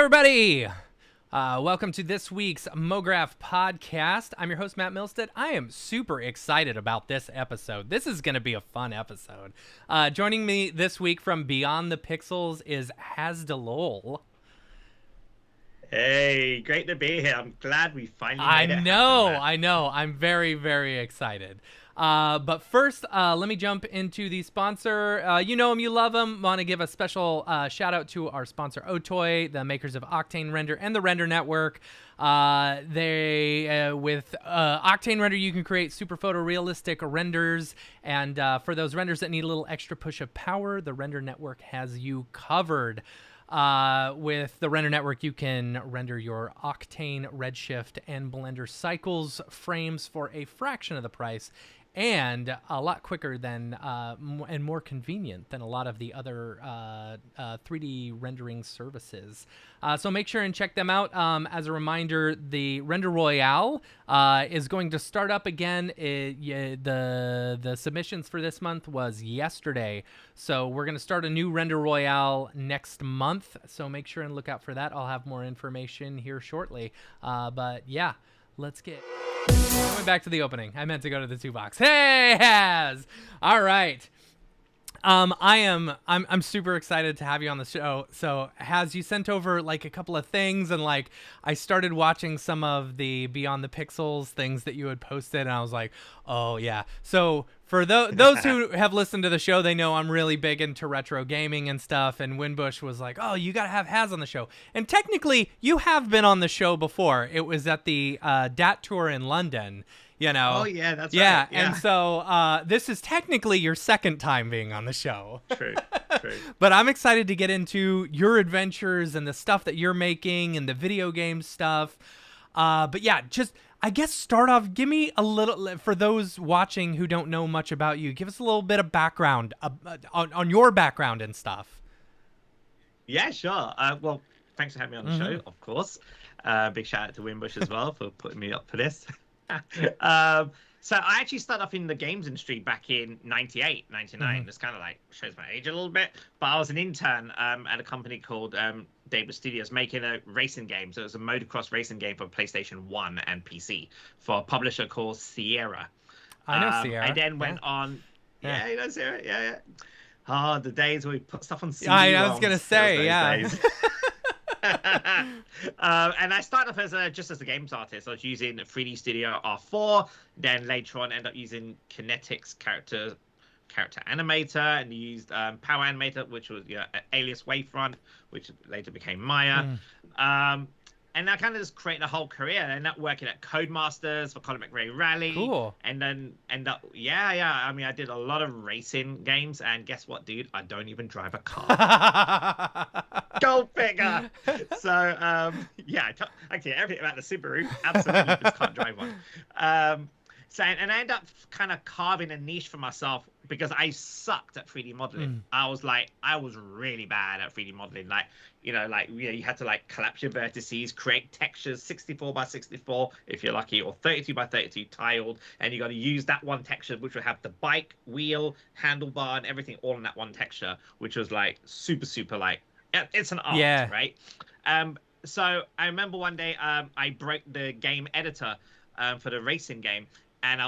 everybody! Welcome to this week's MoGraph podcast. I'm your host, Matt Milstead. I am super excited about this episode. This is going to be a fun episode. Joining me this week from Beyond the Pixels is HaZ Dulull. Hey, great to be here. I'm glad we finally made it happen, Matt. I know. I'm very, very excited. But first, let me jump into the sponsor. You know him, you love him. Want to give a special shout out to our sponsor, Otoy, the makers of Octane Render and the Render Network. With Octane Render, you can create super photorealistic renders. And for those renders that need a little extra push of power, the Render Network has you covered. With the Render Network, you can render your Octane, Redshift, and Blender cycles frames for a fraction of the price, and a lot quicker than and more convenient than a lot of the other 3D rendering services. So make sure and check them out. As a reminder, the Render Royale is going to start up again. The submissions for this month was yesterday. So we're going to start a new Render Royale next month. So make sure and look out for that. I'll have more information here shortly. But yeah, let's get... Going back to the opening. I meant to go to the 2 box. Hey, HaZ! All right. I'm super excited to have you on the show. So HaZ, you sent over like a couple of things, and like I started watching some of the Beyond the Pixels things that you had posted, and I was like, oh yeah. So for those who have listened to the show, they know I'm really big into retro gaming and stuff, and Winbush was like, oh, you gotta have HaZ on the show. And technically you have been on the show before. It was at the DAT tour in London. You know. Oh yeah, that's right. Yeah, and so this is technically your second time being on the show. True. But I'm excited to get into your adventures and the stuff that you're making and the video game stuff. But yeah, just I guess start off. Give me a little, for those watching who don't know much about you, give us a little bit of background on your background and stuff. Yeah, sure. Well, thanks for having me on the show, of course. Big shout out to Winbush as well for putting me up for this. So I actually started off in the games industry back in 98, 99. This kind of like shows my age a little bit. But I was an intern at a company called David Studios making a racing game. So it was a motocross racing game for PlayStation 1 and PC for a publisher called Sierra. I know Sierra. I then went on... Yeah, you know Sierra? Yeah. Oh, the days where we put stuff on CD. I was going to say, yeah. And I started off as just as a games artist. I was using 3D Studio R4, then later on ended up using Kinetics character animator, and used Power Animator, which was Alias Wavefront, which later became Maya. And I kind of just created a whole career. I ended up working at Codemasters for Colin McRae Rally. Cool. And then I mean, I did a lot of racing games, and guess what, dude? I don't even drive a car. Go figure. So, actually, everything about the Subaru, absolutely just can't drive one. And I ended up kind of carving a niche for myself because I sucked at 3D modeling. I was really bad at 3D modeling. You had to collapse your vertices, create textures 64 by 64 if you're lucky, or 32 by 32 tiled, and you got to use that one texture, which would have the bike, wheel, handlebar, and everything all in that one texture, which was super it's an art, right? So I remember one day I broke the game editor for the racing game, and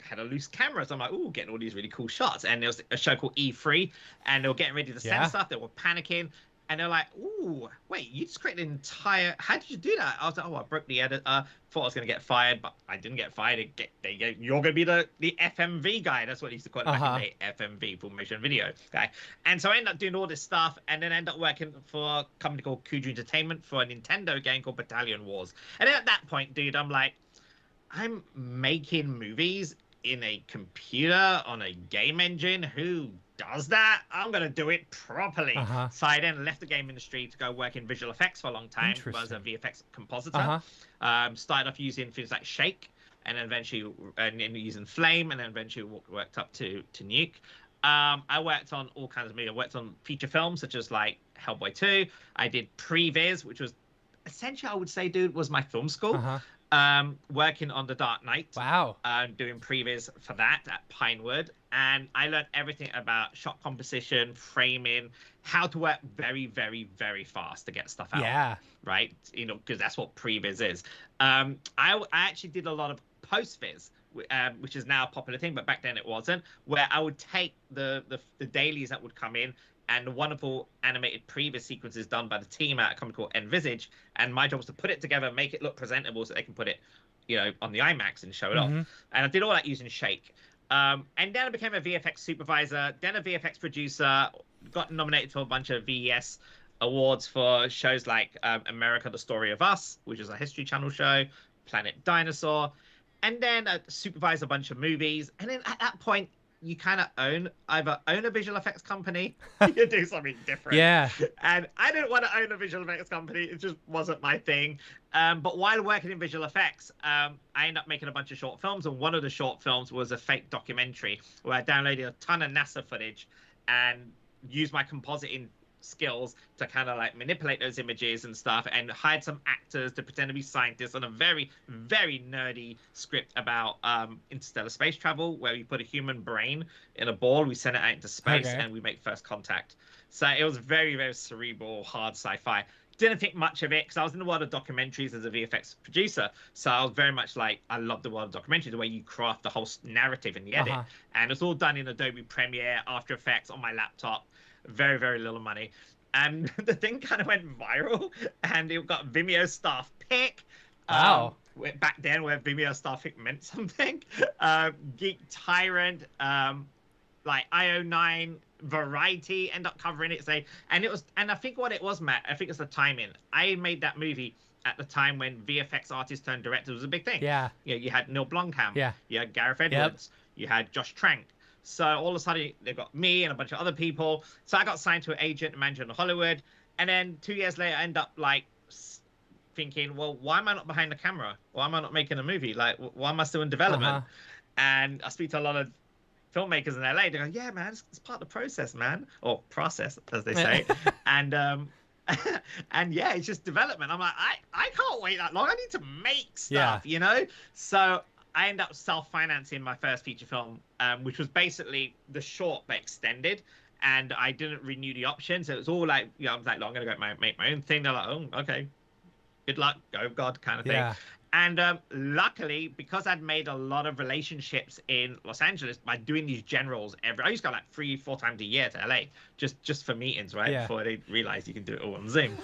had a loose camera, so I'm like, ooh, getting all these really cool shots. And there was a show called E3, and they were getting ready to send stuff. They were panicking, and they're like, ooh, wait, you just created an entire... How did you do that? I was like, oh, I broke the editor. Thought I was going to get fired, but I didn't get fired. You're going to be the FMV guy. That's what he used to call it back in the day, FMV, full motion video guy. And so I ended up doing all this stuff, and then ended up working for a company called Kuju Entertainment for a Nintendo game called Battalion Wars. And then at that point, dude, I'm like, I'm making movies in a computer on a game engine. Who does that? I'm going to do it properly. So I then left the game industry to go work in visual effects for a long time. I was a VFX compositor. Started off using things like Shake, and then eventually using Flame, and then eventually worked up to Nuke. I worked on all kinds of media. I worked on feature films such as like Hellboy 2. I did Previs, which was essentially, I would say, dude, was my film school. Working on The Dark Knight. Wow. Doing previs for that at Pinewood. And I learned everything about shot composition, framing, how to work very, very, very fast to get stuff out. Yeah. Right? Because that's what previs is. I actually did a lot of post-viz, which is now a popular thing, but back then it wasn't, where I would take the dailies that would come in and the wonderful animated previs sequences done by the team at a company called Envisage, and my job was to put it together, make it look presentable so they can put it, on the IMAX and show it off. And I did all that using Shake. And then I became a VFX supervisor, then a VFX producer, got nominated for a bunch of VES awards for shows like America, The Story of Us, which is a History Channel show, Planet Dinosaur, and then supervised a bunch of movies. And then at that point, you kind of either own a visual effects company, you do something different. Yeah. And I didn't want to own a visual effects company. It just wasn't my thing. But while working in visual effects, I ended up making a bunch of short films. And one of the short films was a fake documentary where I downloaded a ton of NASA footage and used my compositing skills to kind of like manipulate those images and stuff, and hired some actors to pretend to be scientists on a very, very nerdy script about interstellar space travel, where we put a human brain in a ball, we send it out into space, and we make first contact. So it was very, very cerebral, hard sci-fi. Didn't think much of it because I was in the world of documentaries as a VFX producer. So I was very much like, I love the world of documentary, the way you craft the whole narrative in the edit. And it's all done in Adobe Premiere, After Effects on my laptop. Very, very little money. And the thing kind of went viral, and it got Vimeo Staff Pick. Wow. Back then, where Vimeo Staff Pick meant something. Geek Tyrant, like IO9, Variety end up covering it. And I think what it was, Matt, I think it's the timing. I made that movie at the time when VFX artists turned directors was a big thing. Yeah. You had Neil Blomkamp. Yeah. You had Gareth Edwards. You had Josh Trank. So all of a sudden, they've got me and a bunch of other people. So I got signed to an agent and manager in Hollywood. And then 2 years later, I end up like thinking, well, why am I not behind the camera? Why am I not making a movie? Like, why am I still in development? And I speak to a lot of filmmakers in LA. They go, yeah, man, it's part of the process, man. Or process, as they say. And and yeah, it's just development. I'm like, I can't wait that long. I need to make stuff, So I ended up self-financing my first feature film, which was basically the short but extended, and I didn't renew the option. So it was all like, I was like, I'm going to go make my own thing. They're like, oh, okay, good luck, go God, kind of thing. And luckily, because I'd made a lot of relationships in Los Angeles by doing these generals I used to go like 3-4 times a year to LA, just for meetings, right? Yeah. Before they realized you can do it all on Zoom.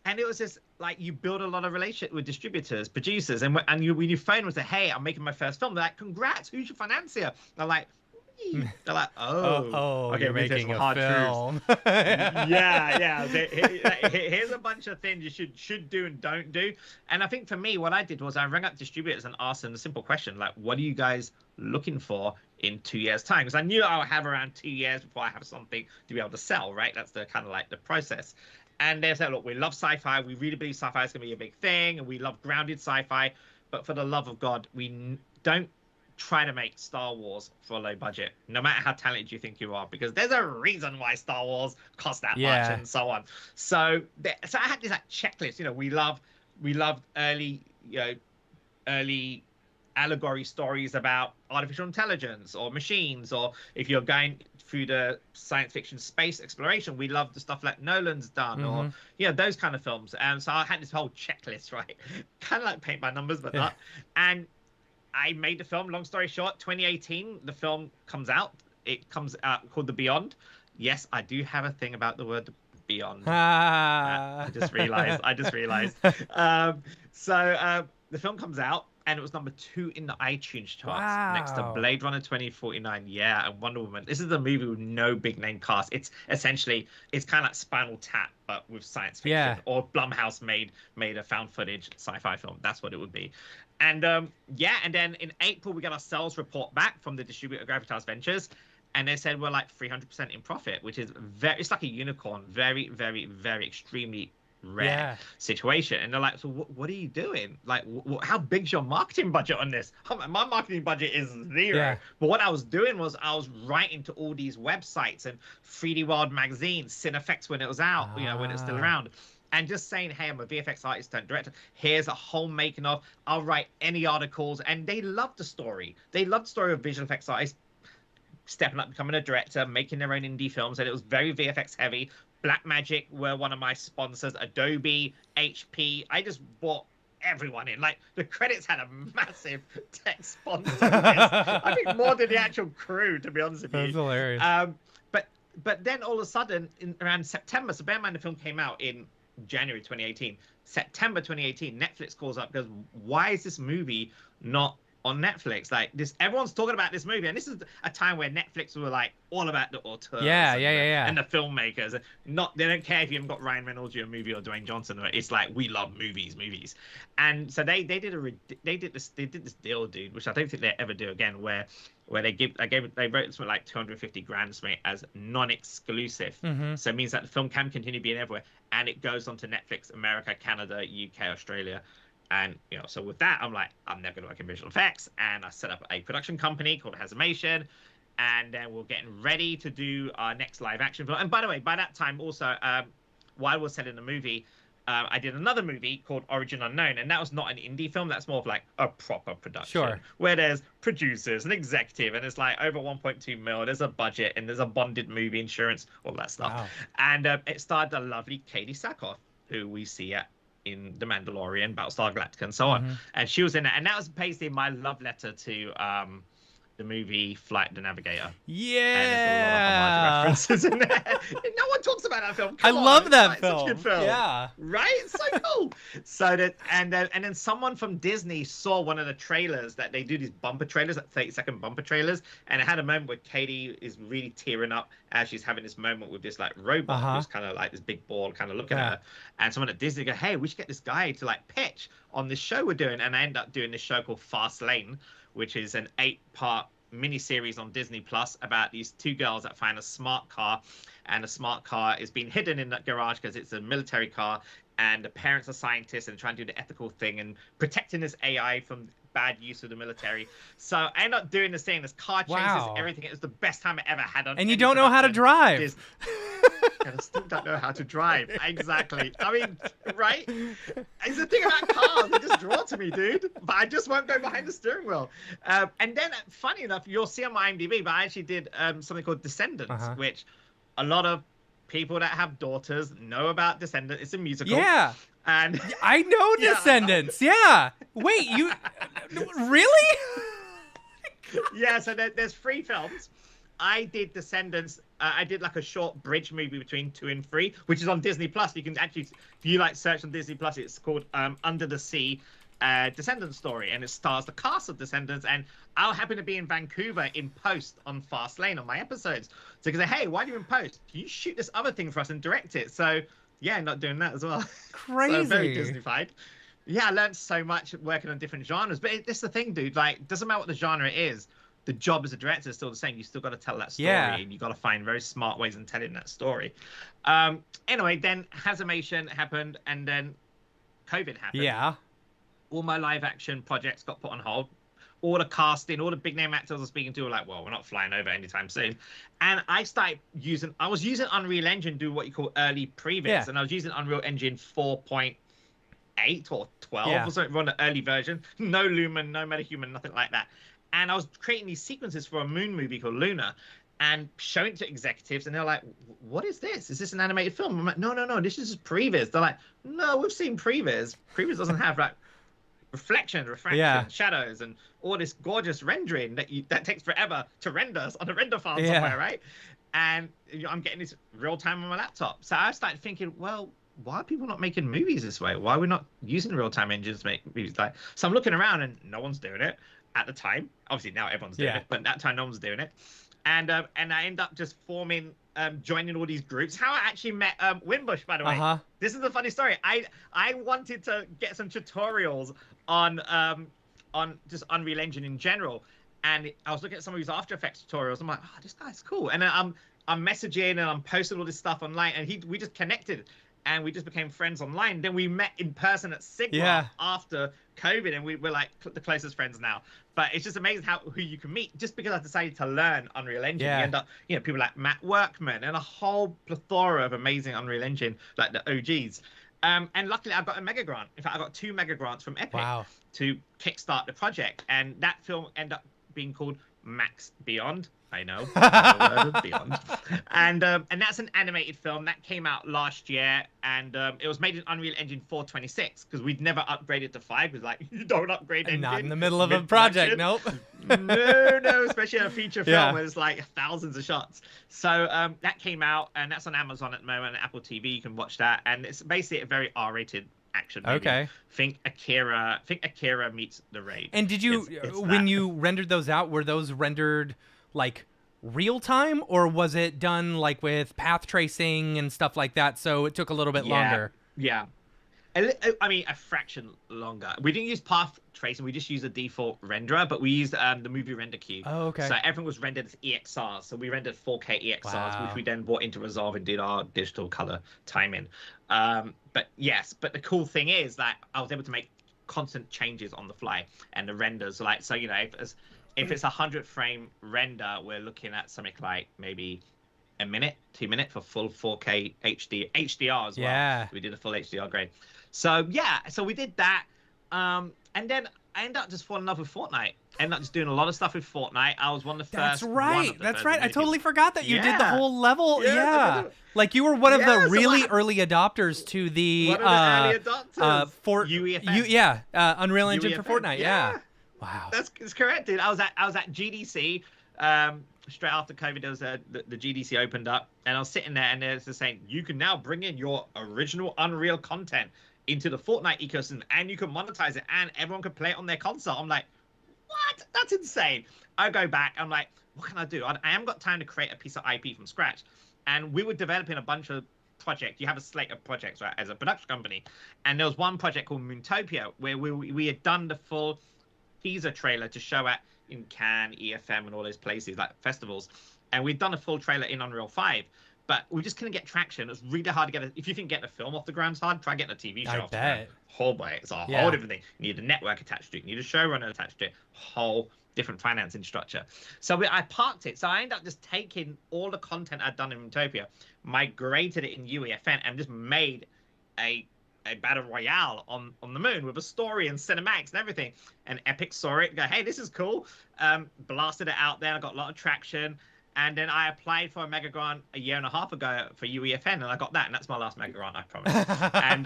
And it was just like, you build a lot of relationship with distributors, producers, and when you phone them and say, hey, I'm making my first film, they're like, congrats, who's your financier? They're like, me. They're like, okay, you're making a film. yeah. Here's a bunch of things you should do and don't do. And I think for me, what I did was I rang up distributors and asked them a simple question, like, what are you guys looking for in 2 years' time? Because I knew I would have around 2 years before I have something to be able to sell, right? That's the kind of like the process. And they said, look, we love sci-fi. We really believe sci-fi is going to be a big thing. And we love grounded sci-fi. But for the love of God, we don't try to make Star Wars for a low budget, no matter how talented you think you are, because there's a reason why Star Wars costs that much and so on. So I had this like checklist. We loved early allegory stories about artificial intelligence or machines, or if you're going through the science fiction space exploration, we love the stuff like Nolan's done, or those kind of films. And so I had this whole checklist, right? Kind of like paint by numbers, but not. And I made the film. Long story short, 2018, the film comes out. It comes out called The Beyond. Yes, I do have a thing about the word beyond. I just realized. So the film comes out, and it was number 2 in the iTunes charts, next to Blade Runner 2049, and Wonder Woman. This is a movie with no big name cast. It's essentially, it's kind of like Spinal Tap, but with science fiction. Or Blumhouse made a found footage sci-fi film. That's what it would be. And and then in April we got our sales report back from the distributor Gravitas Ventures, and they said we're like 300% in profit, which is it's like a unicorn, very, very, very extremely rare situation. And they're like, so what are you doing? Like, how big's your marketing budget on this? My marketing budget is 0. But what I was doing was I was writing to all these websites and 3D World magazine, Cinefex when it was out, when it was still around, and just saying, hey, I'm a VFX artist turned director. Here's a whole making of. I'll write any articles. And they loved the story. They loved the story of visual effects artists stepping up, becoming a director, making their own indie films. And it was very VFX heavy. Blackmagic were one of my sponsors. Adobe, HP. I just bought everyone in. Like, the credits had a massive tech sponsor list. I think more than the actual crew, to be honest with you. That's hilarious. But then all of a sudden, around September, so bear in mind the film came out in January 2018. September 2018, Netflix calls up, goes, why is this movie not on Netflix? Like, this, everyone's talking about this movie, and this is a time where Netflix were like all about the auteurs, and the filmmakers, and they don't care if you haven't got Ryan Reynolds in a movie or Dwayne Johnson. It's like, we love movies, and so they did this deal, dude, which I don't think they ever do again, where they wrote something like 250 grand something as non-exclusive. So it means that the film can continue being everywhere, and it goes on to Netflix, America, Canada, UK, Australia. And, you know, so with that, I'm like, I'm never going to work in visual effects. And I set up a production company called HaZimation. And then we're getting ready to do our next live action film. And by the way, by that time also, while we're selling the movie, I did another movie called Origin Unknown. And that was not an indie film. That's more of like a proper production. Where there's producers and executive. And it's like over 1.2 mil. There's a budget. And there's a bonded movie insurance. All that stuff. Wow. And it starred the lovely Katie Sackhoff, who we see in The Mandalorian, Battlestar Galactica, and so on. And she was in it. And that was basically my love letter to the movie Flight the Navigator. Yeah. And there's a lot of homage references in there. No one talks about that film. I love that film. Such a good film. Yeah. Right? It's so cool. So that, and then someone from Disney saw one of the trailers that they do, these bumper trailers, like 30-second bumper trailers, and it had a moment where Katie is really tearing up as she's having this moment with this like robot who's kind of like this big ball kind of looking at her. And someone at Disney go, hey, we should get this guy to like pitch on this show we're doing. And I end up doing this show called Fast Lane, which is an 8-part miniseries on Disney Plus about these two girls that find a smart car, and the smart car is being hidden in that garage because it's a military car, and the parents are scientists and trying to do the ethical thing and protecting this AI from bad use of the military. So I end up doing this thing, this car chases, everything. It was the best time I ever had on. And you don't know how to drive. And I still don't know how to drive. Exactly. I mean, right? It's the thing about cars. They just draw to me, dude. But I just won't go behind the steering wheel. And then, funny enough, you'll see on my IMDb, but I actually did something called Descendants, which a lot of people that have daughters know about. Descendants. It's a musical. Yeah. And I know Descendants. Yeah. Wait, you really? Yeah. So there's 3 films. I did Descendants. I did like a short bridge movie between 2 and 3, which is on Disney Plus. You can actually, if you like search on Disney Plus, it's called Under the Sea, Descendants Story, and it stars the cast of Descendants. And I'll happen to be in Vancouver in post on Fast Lane on my episodes. So they say, hey, why are you in post? Can you shoot this other thing for us and direct it? So yeah, not doing that as well. Crazy. So very Disneyfied. Yeah, I learned so much working on different genres. But it's the thing, dude. Like, doesn't matter what the genre is. The job as a director is still the same. You still got to tell that story, and you got to find very smart ways in telling that story. Anyway, then HaZimation happened, and then COVID happened. Yeah. All my live action projects got put on hold. All the casting, all the big name actors I was speaking to were like, well, we're not flying over anytime soon. And I was using Unreal Engine, do what you call early previs, and I was using Unreal Engine 4.8 or 12 or something, on the early version. No Lumen, no MetaHuman, nothing like that. And I was creating these sequences for a moon movie called Luna and showing it to executives. And they're like, what is this? Is this an animated film? I'm like, no, this is previs. They're like, no, we've seen previs. Previs doesn't have like refraction, shadows, and all this gorgeous rendering that takes forever to render on a render farm somewhere, right? And I'm getting this real time on my laptop. So I started thinking, well, why are people not making movies this way? Why are we not using real-time engines to make movies? So I'm looking around and no one's doing it. At the time, obviously now everyone's doing it, but at that time no one's doing it, and I end up just joining all these groups. How I actually met Wimbush, by the way. This is a funny story. I wanted to get some tutorials on just Unreal Engine in general, and I was looking at some of these After Effects tutorials. I'm like, oh, this guy's cool, and then I'm messaging and I'm posting all this stuff online, and we just connected. And we just became friends online. Then we met in person at Sigma after COVID, and we're like the closest friends now. But it's just amazing who you can meet just because I decided to learn Unreal Engine. You end up, people like Matt Workman and a whole plethora of amazing Unreal Engine, like the OGs. And luckily, I got a mega grant. In fact, I got 2 mega grants from Epic Wow. to kickstart the project, and that film ended up being called Max Beyond. I know, the word of Beyond, and that's an animated film that came out last year, and it was made in Unreal Engine 426 because we'd never upgraded to 5. Because like you don't upgrade engine. Not in the middle of a project, nope. No, especially a feature film Yeah. where it's like thousands of shots. So that came out, and that's on Amazon at the moment, and Apple TV. You can watch that, and it's basically a very R-rated action movie. Okay. Think Akira meets The Raid. And did you, It's when that. you rendered those out, were those rendered like real time, or was it done like with path tracing and stuff like that? So it took a little bit longer. Yeah. I mean, a fraction longer. We didn't use path tracing. We just used a default renderer, but we used the movie render queue. Oh, okay. So everything was rendered as EXRs. So we rendered 4K EXRs, Wow. which we then brought into Resolve and did our digital color timing. But the cool thing is that I was able to make constant changes on the fly, and the renders, like, so, you know, if it's a 100 frame render, we're looking at something like maybe a minute, 2 minutes for full 4K HDR as well. Yeah. We did a full HDR grade. So yeah, so we did that. And then I ended up just falling in love with Fortnite. Ended up just doing a lot of stuff with Fortnite. I was one of the first. That's right. That's right. I totally forgot that you did the Yeah. whole level. Yeah, Yeah. Like you were one of Yeah, the so really what- early adopters to the One of the early adopters. UEFN. Unreal Engine for UEFN, Fortnite. yeah. Yeah. Wow. That's correct, dude. I was at GDC. Straight after COVID, there was the GDC opened up, and I was sitting there, and there's saying you can now bring in your original Unreal content into the Fortnite ecosystem, and you can monetize it, and everyone can play it on their console. I'm like, what? That's insane. I go back. I'm like, what can I do? I haven't got time to create a piece of IP from scratch. And we were developing a bunch of projects. You have a slate of projects, right, as a production company. And there was one project called Moontopia where we had done the full teaser trailer to show at in Cannes, EFM, and all those places, like festivals. And we'd done a full trailer in Unreal 5. But we just couldn't get traction. It was really hard to get if you think getting a film off the ground's hard, try getting a TV show I off the ground. bet. Whole boy, it's a Yeah. whole different thing. You need a network attached to it. You need a showrunner attached to it. Whole different financing structure. So I parked it. So I ended up just taking all the content I'd done in Utopia, migrated it in UEFN, and just made a battle royale on the moon with a story and cinematics and everything. And Epic saw it, go, hey, this is cool. Blasted it out there. I got a lot of traction. And then I applied for a mega grant a year and a half ago for UEFN, and I got that, and that's my last mega grant, I promise. And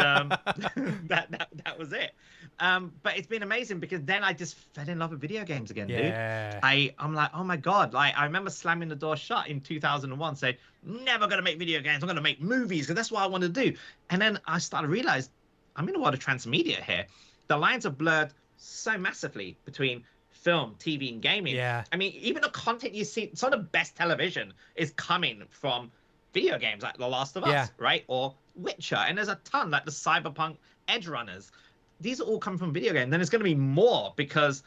that was it. But it's been amazing because then I just fell in love with video games again, Yeah. dude. I'm like, oh my god! Like I remember slamming the door shut in 2001, saying, never gonna make video games. I'm gonna make movies because that's what I want to do. And then I started to realize I'm in a world of transmedia here. The lines are blurred so massively between film, TV, and gaming. Yeah. I mean, even the content you see, some of the best television is coming from video games like The Last of Us, Yeah. right? Or Witcher. And there's a ton, like the Cyberpunk Edge Runners. These are all come from video games. Then there's going to be more because,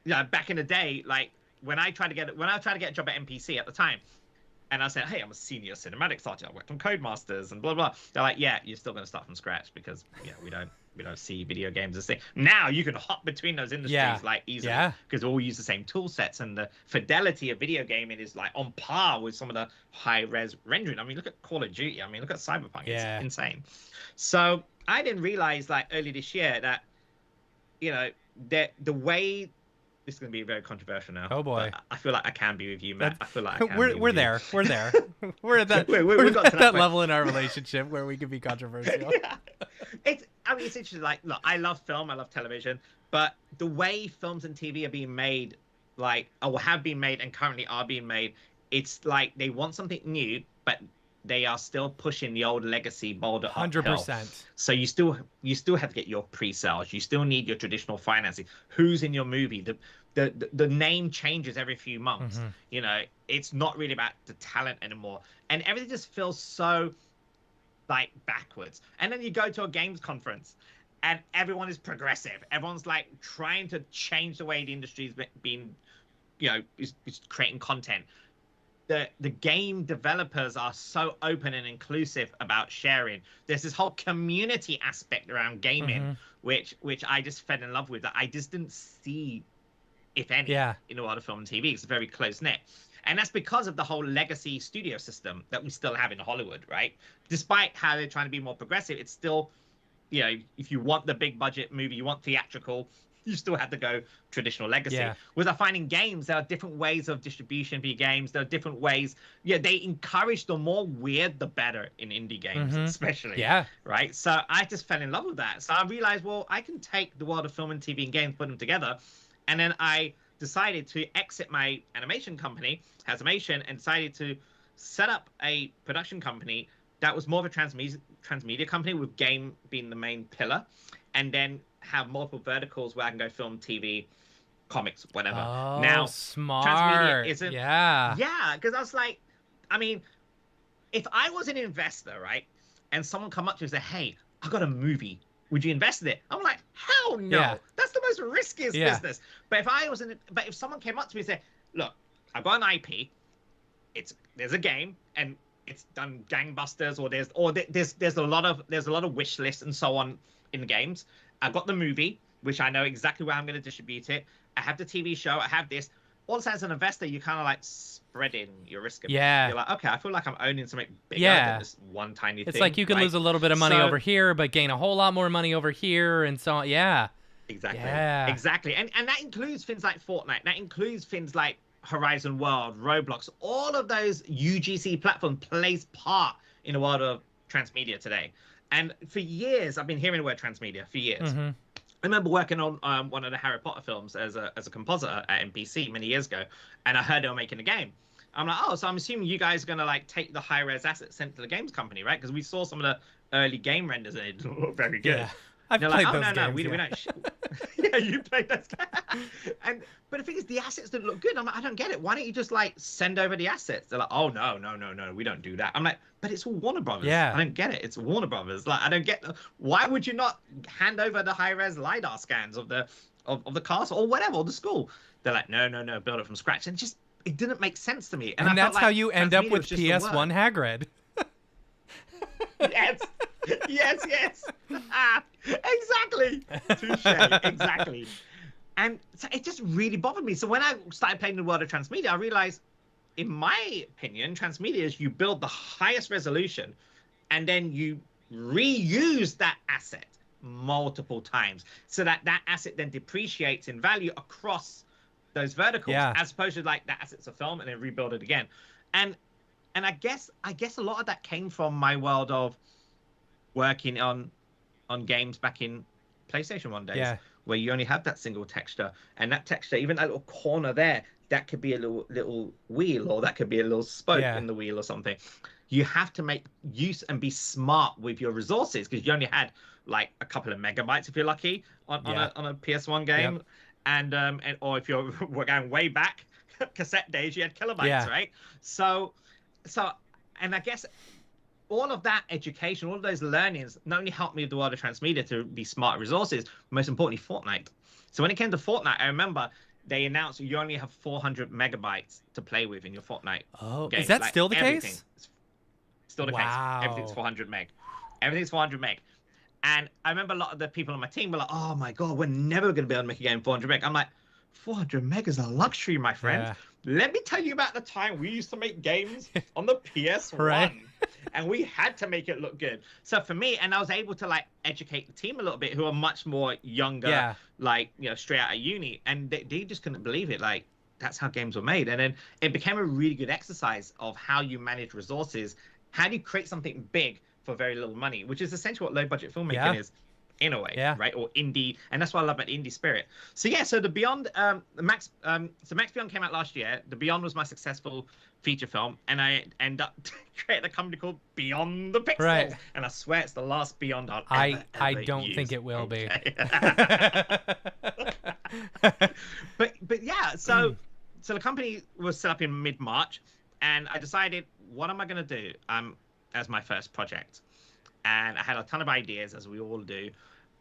you know, back in the day, like when I tried to get a job at NPC at the time, and I said, hey, I'm a senior cinematics artist. I worked on Codemasters and blah, blah. They're like, yeah, you're still going to start from scratch because, yeah, we don't see video games as thing. Now you can hop between those industries like easily because they all use the same tool sets, and the fidelity of video gaming is like on par with some of the high res rendering. I mean, look at Call of Duty. I mean, look at Cyberpunk. Yeah. It's insane. So I didn't realize like early this year that, you know, the way this is going to be very controversial now. Oh boy. But I feel like I can be with you, Matt. I feel like I can we're be we're with there. you. We're there. We're at that. We've we're got at to that that point. level in our relationship where we can be controversial. Yeah. I mean, it's interesting. Like, look, I love film, I love television, but the way films and TV are being made, like, or have been made and currently are being made, it's like they want something new, but they are still pushing the old legacy boulder uphill. 100%. So you still have to get your pre-sales. You still need your traditional financing. Who's in your movie? The name changes every few months. Mm-hmm. You know, it's not really about the talent anymore, and everything just feels so like backwards. And then you go to a games conference and everyone is progressive. Everyone's like trying to change the way the industry's been, you know, is creating content. The game developers are so open and inclusive about sharing. There's this whole community aspect around gaming, which I just fell in love with, that I just didn't see, if any, in a lot of film and TV. It's very close knit. And that's because of the whole legacy studio system that we still have in Hollywood, right? Despite how they're trying to be more progressive, it's still if you want the big budget movie, you want theatrical, you still have to go traditional legacy. Yeah. Whereas I find in games, there are different ways of distribution for your games. There are different ways. Yeah, they encourage the more weird, the better in indie games, especially. Yeah. Right. So I just fell in love with that. So I realized, well, I can take the world of film and TV and games, put them together. And then I decided to exit my animation company, HaZimation, and decided to set up a production company that was more of a transmedia company, with game being the main pillar, and then have multiple verticals where I can go film, TV, comics, whatever. Oh, now, smart. transmedia isn't. Yeah. Yeah, because I was like, I mean, if I was an investor, right, and someone come up to me and say, "Hey, I got a movie. Would you invest in it?" I'm like, "Hell no! Yeah. That's the most riskiest Yeah. business." But if someone came up to me and said, "Look, I've got an IP. There's a game, and it's done gangbusters, or there's a lot of wish lists and so on in the games. I've got the movie, which I know exactly where I'm going to distribute it. I have the TV show. I have this." All of a sudden, as an investor, you kind of like spreading your risk a bit. Yeah. You're like, okay, I feel like I'm owning something bigger Yeah. than this one tiny thing. It's like you can right? lose a little bit of money So- over here, but gain a whole lot more money over here, and so on. Yeah. Exactly. Yeah. Exactly. And that includes things like Fortnite. That includes things like Horizon World, Roblox. All of those UGC platforms plays part in the world of transmedia today. And for years, I've been hearing the word transmedia for years. I remember working on one of the Harry Potter films as a compositor at NBC many years ago, and I heard they were making a game. I'm like, oh, so I'm assuming you guys are gonna like take the high-res assets sent to the games company, right? Because we saw some of the early game renders and it didn't look very good. Yeah. I've They're played like, oh, those no, games. we don't. Yeah, you played those games. But the thing is, the assets didn't look good. I'm like, I don't get it. Why don't you just like send over the assets? They're like, oh no, we don't do that. I'm like, but it's all Warner Brothers. Yeah. I don't get it. It's Warner Brothers. Like, I don't get. Why would you not hand over the high-res lidar scans of the castle or whatever, or the school? They're like, no, build it from scratch, and it didn't make sense to me. And I that's felt how like you end up transmedia with was just the PS1 Hagrid. Yes. Exactly. Touche. Exactly. And so it just really bothered me. So when I started playing the world of transmedia, I realized, in my opinion, transmedia is you build the highest resolution, and then you reuse that asset multiple times, so that asset then depreciates in value across those verticals, as opposed to like that asset's a film and then rebuild it again. And I guess a lot of that came from my world of working on games back in PlayStation 1 days, where you only have that single texture, and that texture, even that little corner there, that could be a little wheel, or that could be a little spoke in the wheel or something. You have to make use and be smart with your resources, because you only had like a couple of megabytes if you're lucky on a PS1 game. And or if we're going way back, cassette days, you had kilobytes, right? So and I guess all of that education, all of those learnings, not only helped me with the world of transmedia to be smart resources, most importantly, Fortnite. So when it came to Fortnite, I remember they announced you only have 400 megabytes to play with in your Fortnite. Oh, game. Is that like, still the case? Still the case. Everything's 400 meg. Everything's 400 meg. And I remember a lot of the people on my team were like, oh my God, we're never going to be able to make a game 400 meg. I'm like, 400 meg is a luxury, my friend. Yeah. Let me tell you about the time we used to make games on the PS1. Right. And we had to make it look good. So for me, and I was able to like educate the team a little bit, who are much more younger, like, straight out of uni. And they just couldn't believe it. Like, that's how games were made. And then it became a really good exercise of how you manage resources. How do you create something big for very little money, which is essentially what low budget filmmaking is, in a way, right? Or indie, and that's what I love about indie spirit. So so the Beyond, Max Beyond came out last year. The Beyond was my successful feature film, and I end up creating a company called Beyond the Pixels. Right. And I swear it's the last Beyond I'll ever don't use. think it will be. but yeah, so the company was set up in mid-March, and I decided, what am I going to do as my first project? And I had a ton of ideas, as we all do.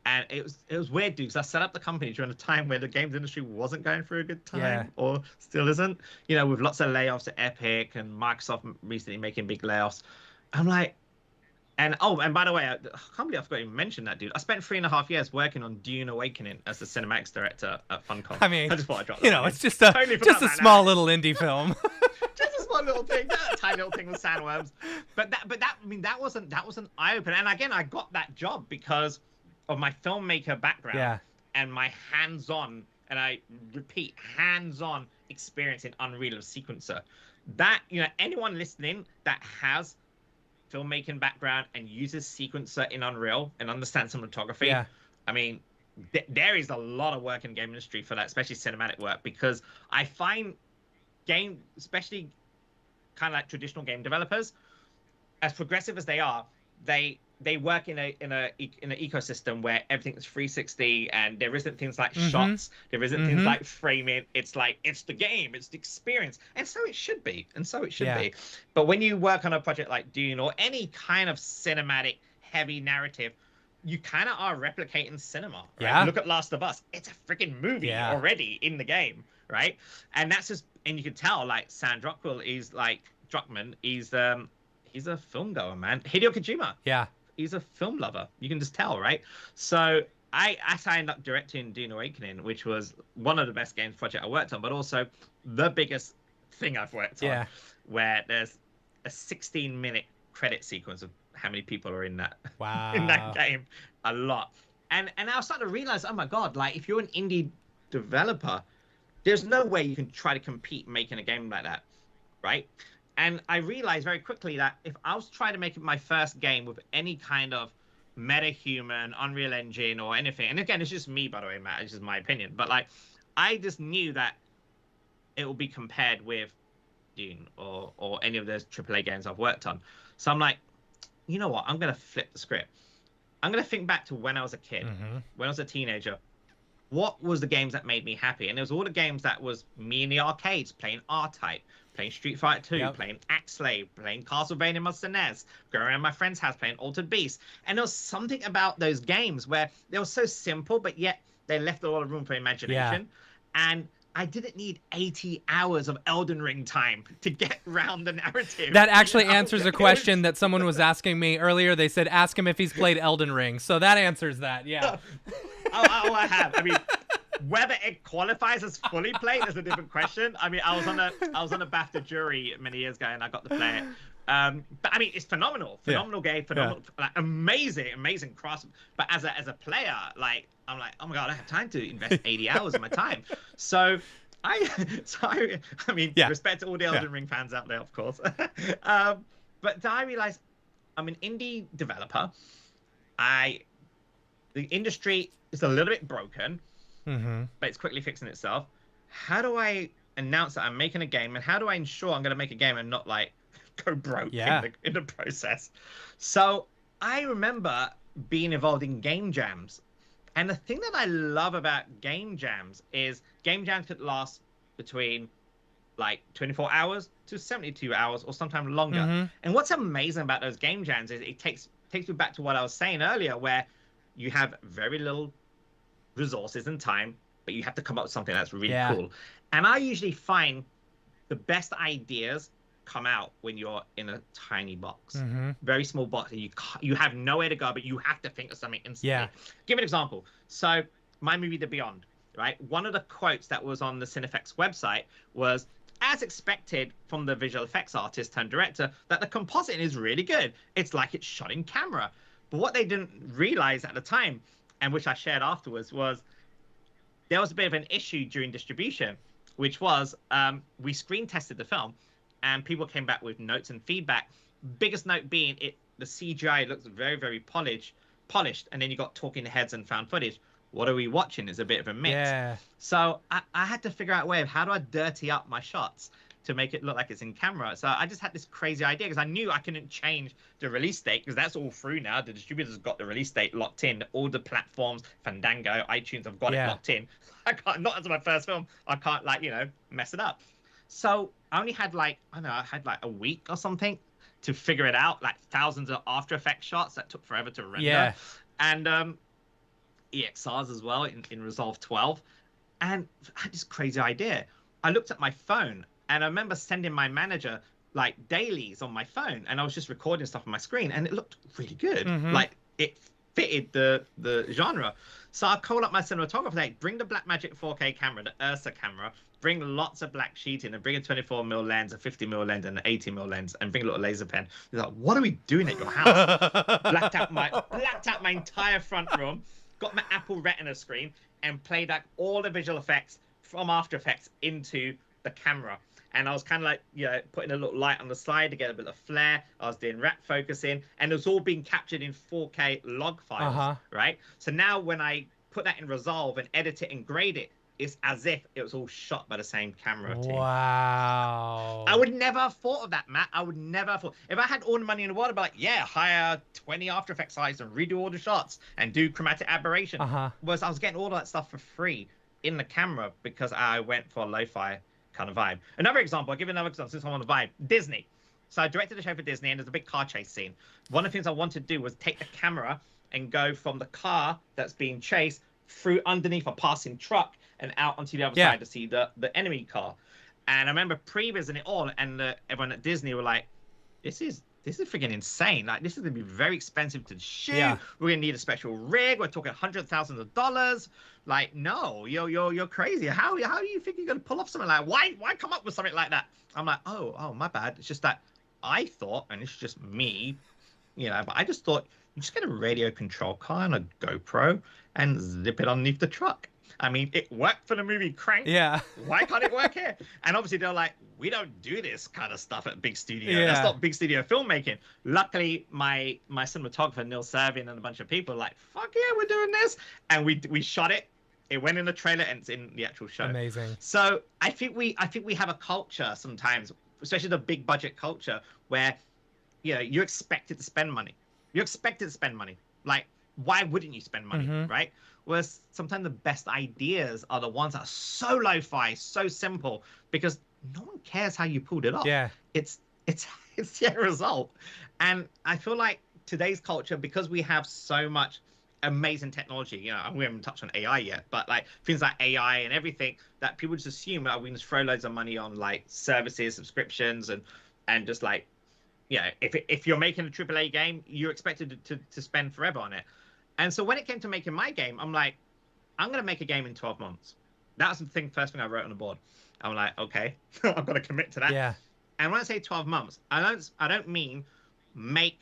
And it was weird, dude, because I set up the company during a time where the games industry wasn't going through a good time, or still isn't. With lots of layoffs at Epic and Microsoft recently making big layoffs. I'm like, and by the way, I can't believe I forgot to even mention that, dude. I spent 3.5 years working on Dune Awakening as the cinematics director at Funcom. I mean, I just thought I'd drop that it's just a small little indie film. Just a small little thing, a tiny little thing with sandworms. But that wasn't eye opener. And again, I got that job because of my filmmaker background Yeah. and my hands-on, and I repeat, hands-on experience in Unreal of Sequencer. That, anyone listening that has filmmaking background and uses Sequencer in Unreal and understands cinematography, Yeah. I mean, there is a lot of work in game industry for that, especially cinematic work, because I find especially kind of like traditional game developers, as progressive as they are, they work in an ecosystem where everything is 360 and there isn't things like shots, there isn't things like framing. It's like, it's the game, it's the experience, and so it should be, be. But when you work on a project like Dune or any kind of cinematic heavy narrative, you kind of are replicating cinema, right? Yeah. Look at Last of Us. It's a freaking movie already in the game, right? And that's just, and you can tell, like, Sam Druckmann is like, he's a film goer, man. Hideo Kojima. Yeah. He's a film lover. You can just tell, right? So I ended up directing Dune Awakening, which was one of the best games project I worked on, but also the biggest thing I've worked on, where there's a 16-minute credit sequence of how many people are in that in that game. A lot. And I was starting to realize, oh my God, like, if you're an indie developer, there's no way you can try to compete making a game like that, right? And I realized very quickly that if I was trying to make it my first game with any kind of meta-human, Unreal Engine or anything, and again, it's just me, by the way, Matt, it's just my opinion, but like, I just knew that it will be compared with Dune or any of those AAA games I've worked on. So I'm like, you know what? I'm going to flip the script. I'm going to think back to when I was a kid, when I was a teenager. What was the games that made me happy? And it was all the games that was me in the arcades, playing R-Type, playing Street Fighter 2, playing Axe Slave, playing Castlevania Monster NES, going around my friend's house playing Altered Beast. And there was something about those games where they were so simple, but yet they left a lot of room for imagination. And I didn't need 80 hours of Elden Ring time to get around the narrative. That actually answers a question that someone was asking me earlier. They said, ask him if he's played Elden Ring. So that answers that, yeah. I have. I mean, whether it qualifies as fully played is a different question. I mean, I was on a BAFTA jury many years ago, and I got to play it. But I mean, it's phenomenal game, like, amazing cross. But as a player, like, I'm like, oh my God, I have time to invest 80 hours of my time. So I mean, respect to all the Elden Ring fans out there, of course. But I realized I'm an indie developer. The industry is a little bit broken, but it's quickly fixing itself. How do I announce that I'm making a game, and how do I ensure I'm going to make a game and not like go broke in the process? So I remember being involved in game jams, and the thing that I love about game jams is game jams could last between like 24 hours to 72 hours or sometimes longer. And what's amazing about those game jams is it takes me back to what I was saying earlier, where you have very little resources and time, but you have to come up with something that's really cool. And I usually find the best ideas come out when you're in a tiny box, very small box, and you have nowhere to go, but you have to think of something instantly. Give an example. So my movie, The Beyond, right? One of the quotes that was on the Cinefex website was, as expected from the visual effects artist and director, that the compositing is really good. It's like it's shot in camera. But what they didn't realize at the time, and which I shared afterwards, was there was a bit of an issue during distribution, which was we screen tested the film and people came back with notes and feedback. Biggest note being the CGI looks very, very polished, and then you got talking heads and found footage. What are we watching is a bit of a mix. So I had to figure out a way of how do I dirty up my shots to make it look like it's in camera. So I just had this crazy idea because I knew I couldn't change the release date because that's all through now. The distributors got the release date locked in. All the platforms, Fandango, iTunes have got it locked in. I can't, not as my first film, I can't mess it up. So I only had I had a week or something to figure it out, like thousands of After Effects shots that took forever to render. And EXRs as well in Resolve 12. And I had this crazy idea. I looked at my phone and I remember sending my manager dailies on my phone, and I was just recording stuff on my screen, and it looked really good. Like it fitted the genre. So I called up my cinematographer, like, bring the Blackmagic 4K camera, the Ursa camera, bring lots of black sheeting, and bring a 24mm lens, a 50mm lens, and an 80mm lens, and bring a little laser pen. He's like, what are we doing at your house? blacked out my entire front room, got my Apple Retina screen, and played like all the visual effects from After Effects into the camera. And I was kind of like, putting a little light on the side to get a bit of flare. I was doing rack focusing, and it was all being captured in 4K log files, right? So now when I put that in Resolve and edit it and grade it, it's as if it was all shot by the same camera team. Wow. I would never have thought of that, Matt. I would never have thought. If I had all the money in the world, I'd be like, yeah, hire 20 After Effects guys and redo all the shots and do chromatic aberration. Whereas I was getting all that stuff for free in the camera because I went for a lo-fi kind of vibe. Another example, I'll give you another example since I'm on the vibe. Disney. So I directed a show for Disney, and there's a big car chase scene. One of the things I wanted to do was take the camera and go from the car that's being chased through underneath a passing truck and out onto the other side to see the enemy car. And I remember previewing it all, and everyone at Disney were like, this is freaking insane. Like, this is going to be very expensive to shoot. We're going to need a special rig. We're talking $100,000. Like, no, you're crazy. How do you think you're going to pull off something like that? Why come up with something like that? I'm like, oh, my bad. It's just that I thought, and it's just me, but I just thought you just get a radio control car and a GoPro and zip it underneath the truck. I mean, it worked for the movie Crank. Yeah. Why can't it work here? And obviously they're like, we don't do this kind of stuff at big studio. That's not big studio filmmaking. Luckily, my cinematographer, Neil Servian, and a bunch of people are like, fuck yeah, we're doing this. And we shot it. It went in the trailer and it's in the actual show. Amazing. So I think we have a culture sometimes, especially the big budget culture, where you're expected to spend money. You're expected to spend money. Like, why wouldn't you spend money, right? Whereas sometimes the best ideas are the ones that are so lo-fi, so simple, because no one cares how you pulled it off. Yeah. It's the end result. And I feel like today's culture, because we have so much amazing technology, we haven't touched on AI yet, but like things like AI and everything, that people just assume we can just throw loads of money on like services, subscriptions, and just like, if you're making a AAA game, you're expected to spend forever on it. And so when it came to making my game, I'm like, I'm going to make a game in 12 months. That was the first thing I wrote on the board. I'm like, okay, I've got to commit to that. Yeah. And when I say 12 months, I don't mean make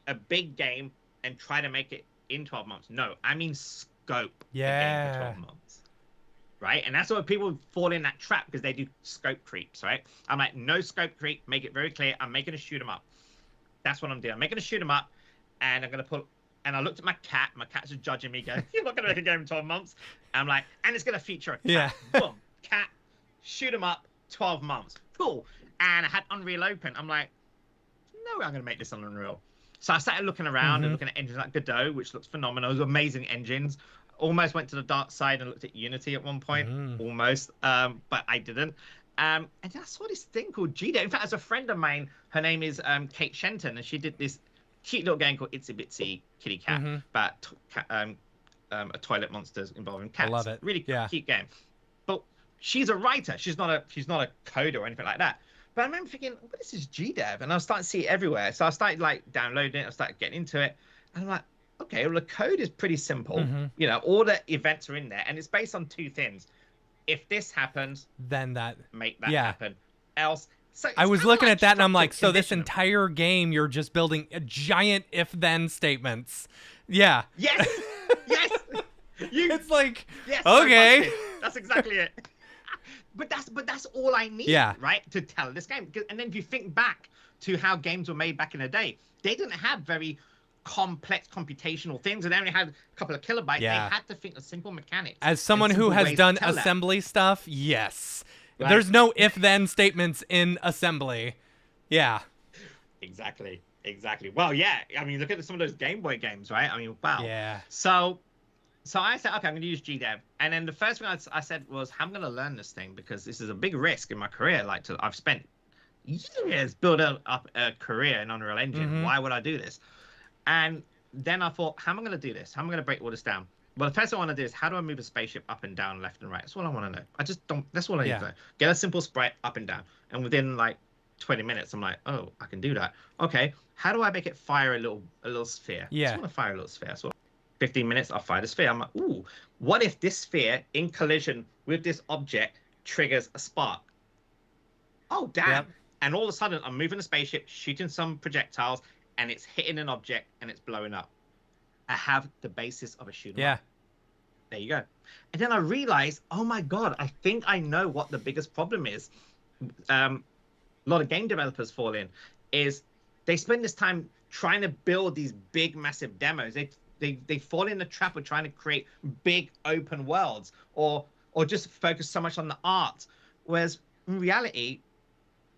a big game and try to make it in 12 months. No, I mean scope the game for 12 months. Right? And that's why people fall in that trap, because they do scope creeps, right? I'm like, no scope creep, make it very clear. I'm making a shoot 'em up. That's what I'm doing. I'm making a shoot 'em up, and I'm going to put... And I looked at my cat. My cat's just judging me, going, you're not going to make a game in 12 months. And I'm like, and it's going to feature a cat. Yeah. Boom. Cat, shoot 'em up, 12 months. Cool. And I had Unreal open. I'm like, no way I'm going to make this on Unreal. So I started looking around and looking at engines like Godot, which looks phenomenal. Those amazing engines. Almost went to the dark side and looked at Unity at one point. Almost. But I didn't. And I saw this thing called GDev. In fact, as a friend of mine, her name is Kate Shenton, and she did this cute little game called Itsy Bitsy Kitty Cat about a toilet monster involving cats. I love it. Really cute game. But she's a writer. She's not a coder or anything like that. But I remember thinking, well, this is GDev, and I was starting to see it everywhere. So I started like downloading it. I started getting into it, and I'm like, okay, well the code is pretty simple. All the events are in there, and it's based on two things. If this happens, then make that happen. Else. So I was looking at that and I'm like, so this entire game, you're just building a giant if-then statements. Yeah. Yes. Yes. It's like, yes, okay. So that's exactly it. But that's all I need, right, to tell this game. And then if you think back to how games were made back in the day, they didn't have very complex computational things, and they only had a couple of kilobytes. They had to think of simple mechanics. As someone who has done assembly stuff, yes. Right. There's no if-then statements in assembly. Yeah. Exactly. Well, yeah. I mean, look at some of those Game Boy games, right? I mean, wow. Yeah. So I said, okay, I'm going to use GDev. And then the first thing I said was, I'm going to learn this thing because this is a big risk in my career. Like, I've spent years building up a career in Unreal Engine. Why would I do this? And then I thought, how am I going to do this? How am I going to break all this down? Well, the first thing I want to do is, how do I move a spaceship up and down, left and right? That's all I want to know. I just don't. That's all I need to know. Get a simple sprite up and down. And within like 20 minutes, I'm like, oh, I can do that. Okay, how do I make it fire a little sphere? I just want to fire a little sphere. So 15 minutes, I'll fire the sphere. I'm like, ooh, what if this sphere in collision with this object triggers a spark? Oh, damn. Yep. And all of a sudden, I'm moving a spaceship, shooting some projectiles, and it's hitting an object and it's blowing up. I have the basis of a shoot 'em up. There you go. And then I realized, oh my God, I think I know what the biggest problem is. A lot of game developers fall in, is they spend this time trying to build these big, massive demos. They fall in the trap of trying to create big open worlds or just focus so much on the art. Whereas in reality,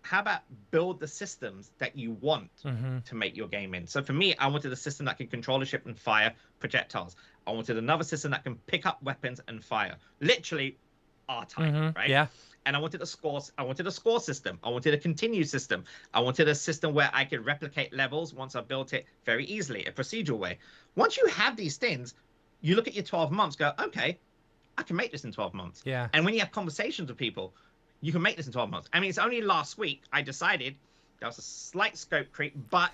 how about build the systems that you want to make your game in? So for me, I wanted a system that can control a ship and fire projectiles. I wanted another system that can pick up weapons and fire. Literally R-Type, right? Yeah. And I wanted a score system. I wanted a continue system. I wanted a system where I could replicate levels once I built it very easily, a procedural way. Once you have these things, you look at your 12 months, go, okay, I can make this in 12 months. Yeah. And when you have conversations with people, you can make this in 12 months. I mean, it's only last week I decided there was a slight scope creep, but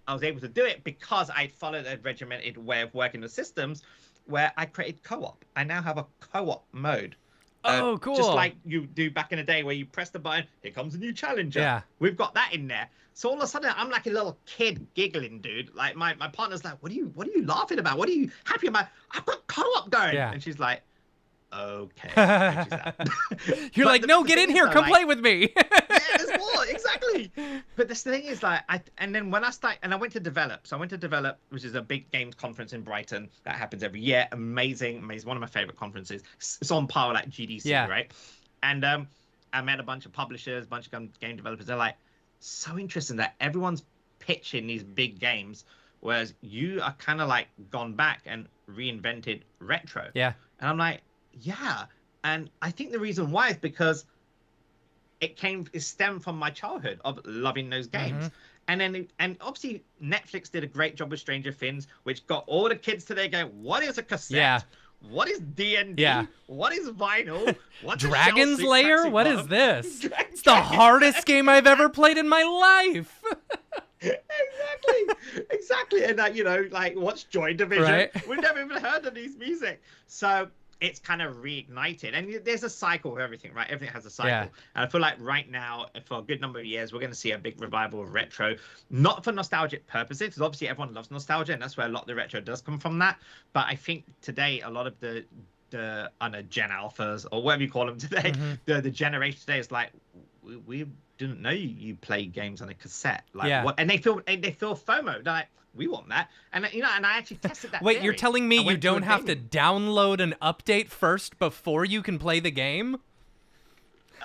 I was able to do it because I followed a regimented way of working the systems where I created co-op. I now have a co-op mode. Oh, cool. Just like you do back in the day where you press the button, here comes a new challenger. Yeah. We've got that in there. So all of a sudden, I'm like a little kid giggling, dude. Like my partner's like, what are you laughing about? What are you happy about? I've got co-op going. Yeah. And she's like, okay. You're like, no, get in here. Come play with me. Yeah, there's more. Exactly. But this thing is like, and then when I went to Develop. So I went to Develop, which is a big games conference in Brighton that happens every year. Amazing. One of my favorite conferences. It's on par with like GDC, right? And I met a bunch of publishers, a bunch of game developers. They're like, so interesting that everyone's pitching these big games, whereas you are kind of like gone back and reinvented retro. Yeah. And I'm like, yeah. And I think the reason why is because it stemmed from my childhood of loving those games. And obviously Netflix did a great job with Stranger Things, which got all the kids today going, what is a cassette? Yeah. What is D&D? Yeah. What is vinyl? What's Dragon's Lair? What is this? It's the hardest game I've ever played in my life. Exactly. And you know, like, what's Joy Division? Right. We've never even heard of these music. So it's kind of reignited, and there's a cycle of everything, right? Everything has a cycle. Yeah. And I feel like right now, for a good number of years, we're going to see a big revival of retro, not for nostalgic purposes, because obviously everyone loves nostalgia, and that's where a lot of the retro does come from that. But I think today, a lot of the I don't know, Gen Alphas, or whatever you call them today, the generation today is like, we didn't know you play games on a cassette. Like, what? And they feel FOMO. They're like, we want that. And you know, and I actually tested that. Wait, theory. you're telling me you don't have to download an update first before you can play the game?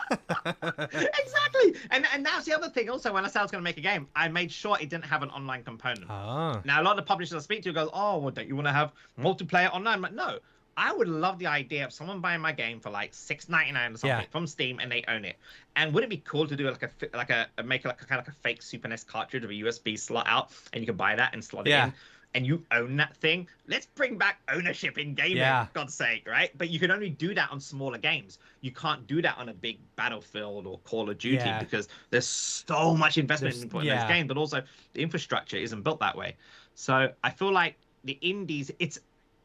Exactly. And that's the other thing also. When I said I was going to make a game, I made sure it didn't have an online component. Now a lot of the publishers I speak to go, oh, well, don't you want to have multiplayer online? I'm like, no. I would love the idea of someone buying my game for like $6.99 or something from Steam, and they own it. And wouldn't it be cool to do make like a kind of a fake Super NES cartridge of a USB slot out, and you can buy that and slot it in, and you own that thing? Let's bring back ownership in gaming, for God's sake, right? But you can only do that on smaller games. You can't do that on a big Battlefield or Call of Duty because there's so much investment in those games, but also the infrastructure isn't built that way. So I feel like the indies,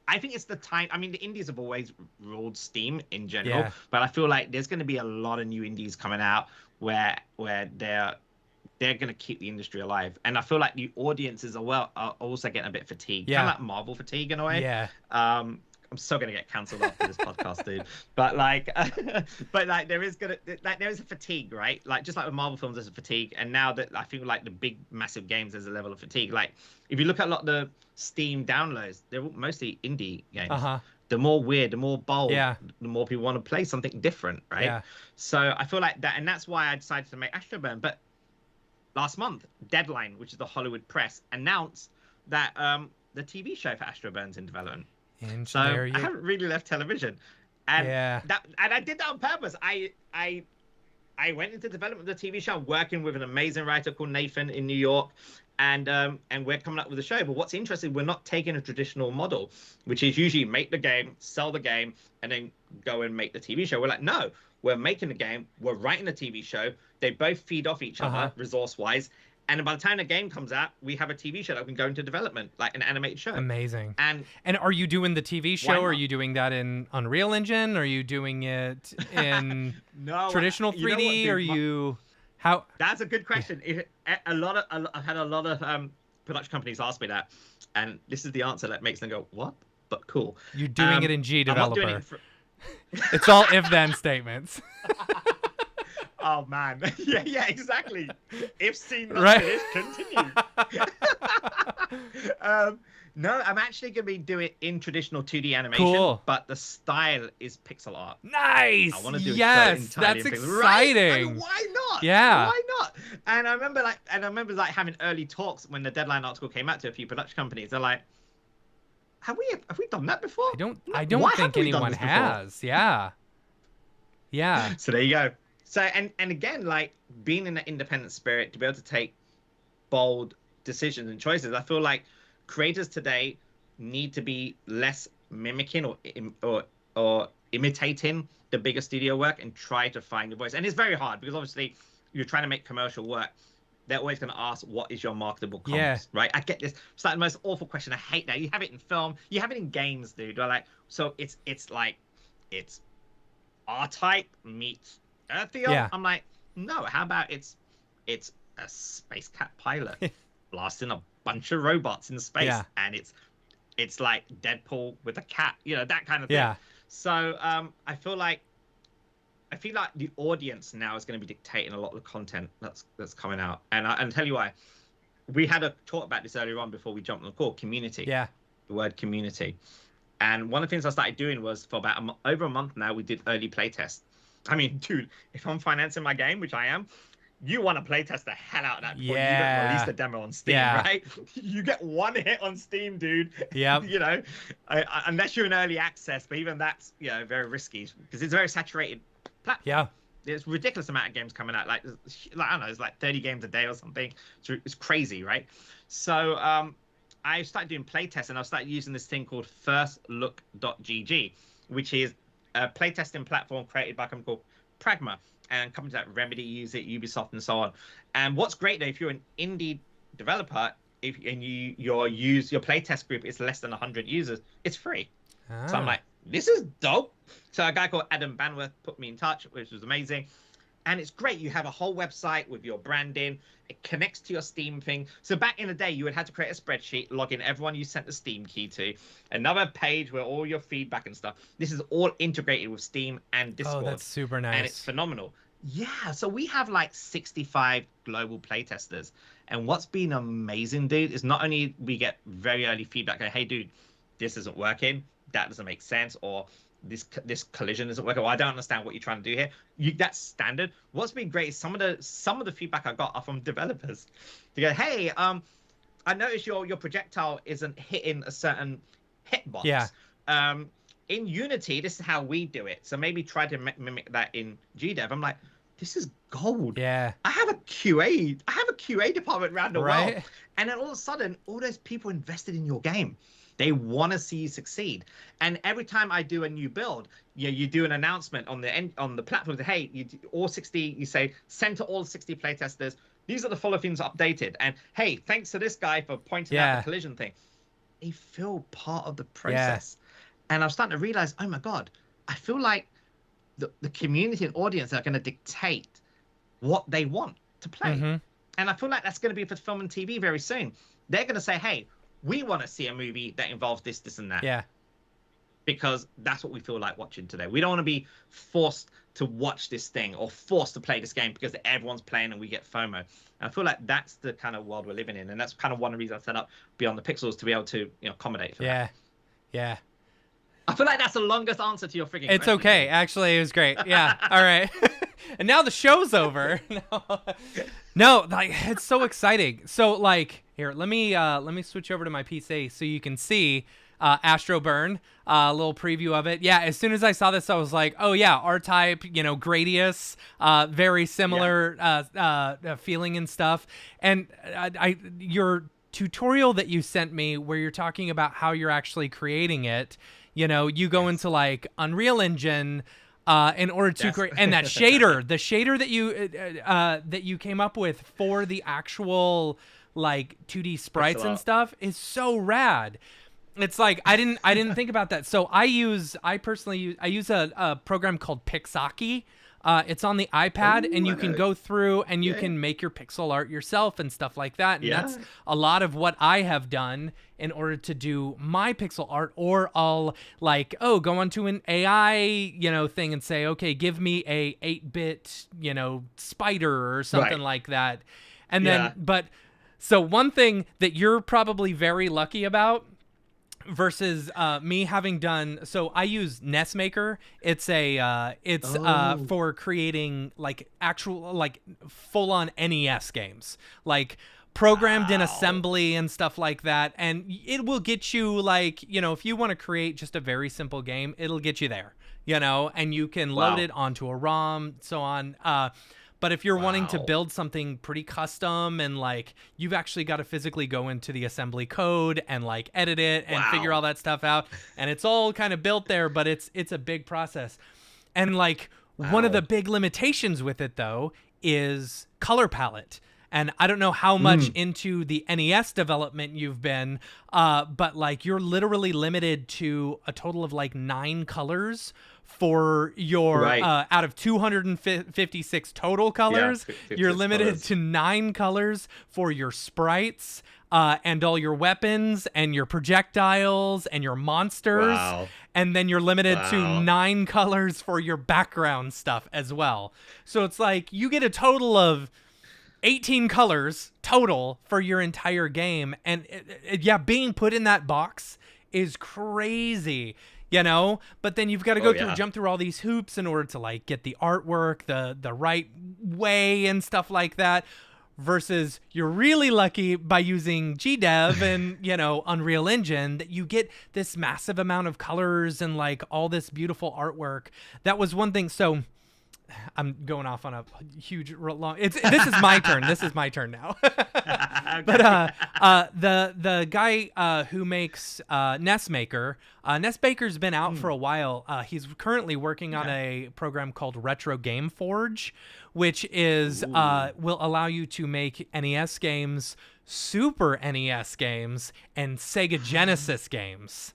I think it's the time. I mean, the indies have always ruled Steam in general, but I feel like there's going to be a lot of new indies coming out where they're going to keep the industry alive. And I feel like the audiences are also getting a bit fatigued. Kind of like Marvel fatigue in a way. Yeah. I'm still gonna get cancelled after this podcast, dude. But like, there is a fatigue, right? Like just like with Marvel films, there's a fatigue, and now that I feel like the big massive games, there's a level of fatigue. Like if you look at a lot of the Steam downloads, they're mostly indie games. The more weird, the more bold, the more people want to play something different, right? Yeah. So I feel like that, and that's why I decided to make Astro Burn. But last month, Deadline, which is the Hollywood press, announced that the TV show for Astro Burn's in development. So I haven't really left television, and I did that on purpose. I went into development of the TV show, working with an amazing writer called Nathan in New York, and we're coming up with a show. But what's interesting, we're not taking a traditional model, which is usually make the game, sell the game, and then go and make the TV show. We're like, no, we're making the game, we're writing the TV show. They both feed off each other resource-wise, And by the time the game comes out, we have a TV show that can go into development, like an animated show. Amazing. And are you doing the TV show? not? Are you doing that in Unreal Engine? Are you doing it in no, traditional 3D? You know what, dude? Are you how? That's a good question. I've had a lot of production companies ask me that, and this is the answer that makes them go, "What?" But cool. You're doing it in G Developer. I'm not doing it It's all if-then statements. Oh man, yeah, exactly. If seen, not Right. finished, continue. No, I'm actually gonna be doing it in traditional 2D animation, Cool. but the style is pixel art. Nice. I want to do it yes, entirely that's in pixel, right? I exciting. mean, why not? Yeah. Why not? And I remember like having early talks when the Deadline article came out to a few production companies. They're like, have we done that before? I don't Why think haven't we done anyone this before? has. Yeah. Yeah. So there you go. So and again, like being in that independent spirit to be able to take bold decisions and choices, I feel like creators today need to be less mimicking or imitating the bigger studio work and try to find your voice. And it's very hard because obviously you're trying to make commercial work. They're always going to ask, what is your marketable commerce, right? I get this. It's like the most awful question. I hate that. You have it in film. You have it in games, dude. They're like, so it's like, it's R-Type meets Earthium. Yeah. I'm like, no, how about it's a space cat pilot blasting a bunch of robots in space, Yeah. and it's like Deadpool with a cat, that kind of thing. Yeah. So I feel like the audience now is going to be dictating a lot of the content that's coming out, and I'll tell you why. We had a talk about this earlier on before we jumped on the call. Community. Yeah. The word community. And one of the things I started doing was for about over a month now, we did early playtest. I mean, dude, if I'm financing my game, which I am, you want to playtest the hell out of that before you don't release the demo on Steam, right? You get one hit on Steam, dude. Yep. Unless you're in early access, but even that's very risky because it's a very saturated platform. Yeah. There's a ridiculous amount of games coming out. Like I don't know, it's like 30 games a day or something. It's crazy, right? So I started doing playtests, and I started using this thing called firstlook.gg, which is a playtesting platform created by a company called Pragma, and companies like Remedy use it, Ubisoft, and so on. And what's great though, if you're an indie developer, your playtest group is less than 100 users, it's free. So I'm like, this is dope. So a guy called Adam Banworth put me in touch, which was amazing. And it's great. You have a whole website with your branding. It connects to your Steam thing. So back in the day, you would have to create a spreadsheet, log in everyone you sent the Steam key to, another page where all your feedback and stuff. This is all integrated with Steam and Discord. Oh, that's super nice. And it's phenomenal. Yeah, so we have like 65 global playtesters. And what's been amazing, dude, is not only we get very early feedback, like, hey, dude, this isn't working, that doesn't make sense, or this collision isn't working. Well, I don't understand what you're trying to do here. That's standard. What's been great is some of the feedback I got are from developers. They go, hey, I noticed your projectile isn't hitting a certain hitbox. Yeah. In Unity, this is how we do it. So maybe try to mimic that in GDev. I'm like, this is gold. Yeah. I have a QA department around the Right. world, and then all of a sudden, all those people invested in your game. They want to see you succeed. And every time I do a new build, you do an announcement on the platform. Hey, you say, send to all 60 playtesters. These are the following things updated. And hey, thanks to this guy for pointing out the collision thing. They feel part of the process. And I'm starting to realize, oh my God, I feel like the community and audience are going to dictate what they want to play. Mm-hmm. And I feel like that's going to be for film and TV very soon. They're going to say, hey, we want to see a movie that involves this, this, and that. Yeah. Because that's what we feel like watching today. We don't want to be forced to watch this thing or forced to play this game because everyone's playing and we get FOMO. And I feel like that's the kind of world we're living in. And that's kind of one of the reasons I set up Beyond the Pixels, to be able to accommodate for that. Yeah. I feel like that's the longest answer to your freaking It's question. okay. Actually, it was great. Yeah. All right. And now the show's over. No, like, it's so exciting. So like, here, let me switch over to my PC so you can see Astro Burn, a little preview of it. Yeah, as soon as I saw this, I was like, oh yeah, R-Type, Gradius, very similar feeling and stuff. And your tutorial that you sent me where you're talking about how you're actually creating it, you go into like Unreal Engine. in order to create, and that shader, the shader that you came up with for the actual like 2D sprites and stuff is so rad. It's like I didn't think about that. So I personally use a program called Pixaki. It's on the iPad, and you can go through and you can make your pixel art yourself and stuff like that. And that's a lot of what I have done in order to do my pixel art. Or I'll like, go onto an AI, thing and say, okay, give me a 8-bit, spider or something like that. And then, so one thing that you're probably very lucky about versus me having done, so I use NESmaker. It's for creating like actual like full-on NES games, like programmed in assembly and stuff like that. And it will get you like, if you want to create just a very simple game, it'll get you there, and you can load it onto a ROM, so on. But if you're wanting to build something pretty custom and like you've actually got to physically go into the assembly code and like edit it and figure all that stuff out, and it's all kind of built there, but it's a big process. And like one of the big limitations with it though is color palette. And I don't know how much into the NES development you've been, but like you're literally limited to a total of like 9 colors for your out of 256 total colors. You're limited to 9 colors for your sprites and all your weapons and your projectiles and your monsters. And then you're limited to 9 colors for your background stuff as well. So it's like you get a total of 18 colors total for your entire game. And being put in that box is crazy, but then you've got to go jump through all these hoops in order to like get the artwork the right way and stuff like that, versus you're really lucky by using GDev and Unreal Engine that you get this massive amount of colors and like all this beautiful artwork. That was one thing. So I'm going off on a huge long. This is my turn. This is my turn now. But the guy who makes NESmaker, NESmaker's been out for a while. He's currently working on a program called Retro Game Forge, which is will allow you to make NES games, Super NES games, and Sega Genesis games.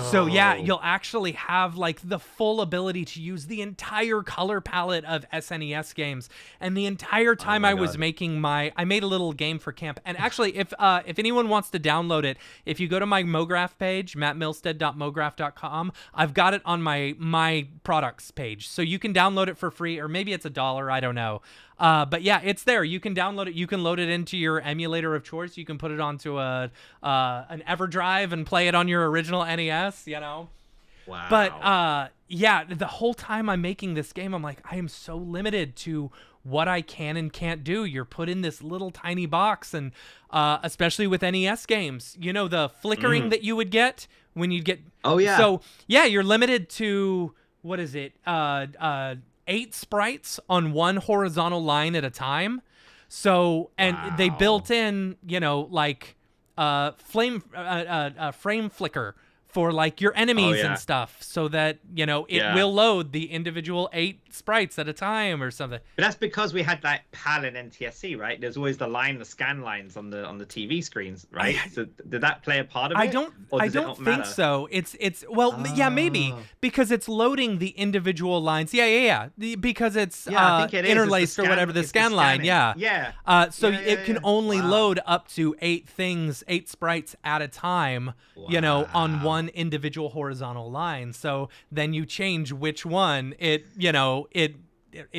So you'll actually have like the full ability to use the entire color palette of SNES games. And the entire time I was making I made a little game for camp. And actually, if anyone wants to download it, if you go to my MoGraph page, mattmilstead.mograph.com, I've got it on my products page. So you can download it for free, or maybe it's $1, I don't know. But yeah, it's there. You can download it. You can load it into your emulator of choice. You can put it onto an EverDrive and play it on your original NES, Wow. But the whole time I'm making this game, I'm like, I am so limited to what I can and can't do. You're put in this little tiny box, and especially with NES games, the flickering that you would get when you'd get. Oh yeah. So yeah, you're limited to, what is it? 8 sprites on one horizontal line at a time. So, and they built in, like frame flicker for like your enemies and stuff, so that it will load the individual 8 sprites at a time or something. But that's because we had that PAL in NTSC, right? There's always the scan lines on the TV screens, right? So did that play a part of it? I don't think so. It's maybe because it's loading the individual lines. Because it's I think it interlaced or whatever, the scan line. So it can only load up to 8 sprites at a time, on one individual horizontal line. So then you change which one it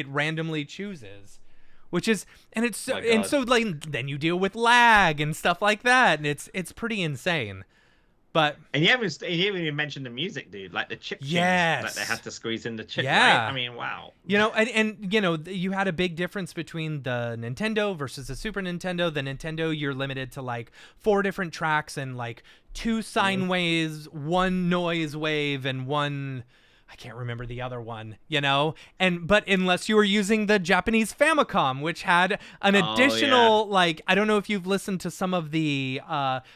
randomly chooses, which is, and it's so, like then you deal with lag and stuff like that, and it's pretty insane. But you haven't even mentioned the music, dude. Like the chip tunes that they had to squeeze in the chip. Right? I mean, wow. And you had a big difference between the Nintendo versus the Super Nintendo. The Nintendo, you're limited to like 4 different tracks and like 2 sine waves, 1 noise wave, and 1 I can't remember the other one, you know? But unless you were using the Japanese Famicom, which had an additional, like, I don't know if you've listened to some of the,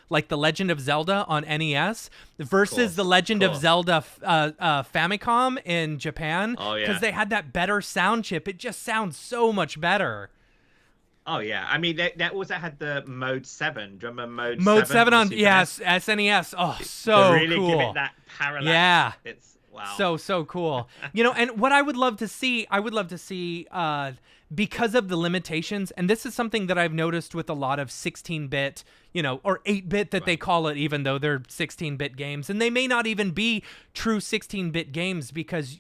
like the Legend of Zelda on NES versus the Legend of Zelda Famicom in Japan. Oh, yeah. Because they had that better sound chip. It just sounds so much better. Oh yeah, I mean they also had the Mode 7. Do you remember Mode 7 on yes, SNES. Oh, so to really cool. give it that parallax. Yeah, it's wow. So cool. You know, and what I would love to see, because of the limitations, and this is something that I've noticed with a lot of 16-bit, you know, or 8-bit that they call it, even though they're 16-bit games, and they may not even be true 16-bit games because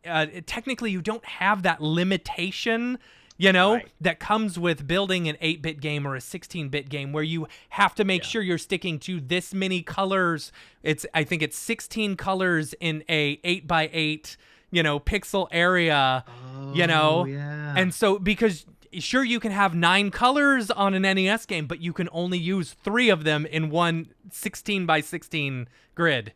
technically you don't have that limitation, you know, that comes with building an 8-bit game or a 16-bit game where you have to make sure you're sticking to this many colors. I think it's 16 colors in a 8x8, you know, pixel area, you know. Yeah. And so because sure you can have 9 colors on an NES game, but you can only use 3 of them in one 16x16 grid.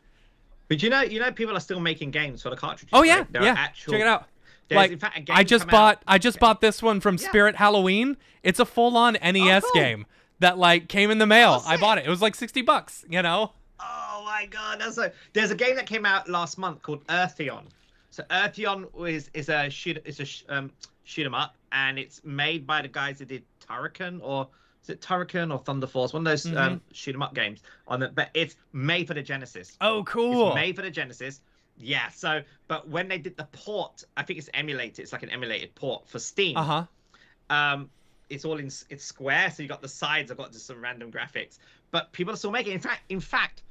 But you know people are still making games for the cartridges. Oh yeah, right? yeah. Check it out. Like, in fact, a game I just bought this one from Spirit Halloween. It's a full-on NES game that like came in the mail. I bought it. It was like $60, you know. Oh my god, there's a game that came out last month called Eartheon. So Eartheon is a shoot 'em up, and it's made by the guys that did Turrican, or is it Turrican or Thunder Force? One of those shoot 'em up games but it's made for the Genesis. Oh, cool. It's made for the Genesis. Yeah, but when they did the port, I think it's emulated. It's like an emulated port for Steam. It's all it's square, so you got the sides. I've got just some random graphics, but people are still making it. In fact,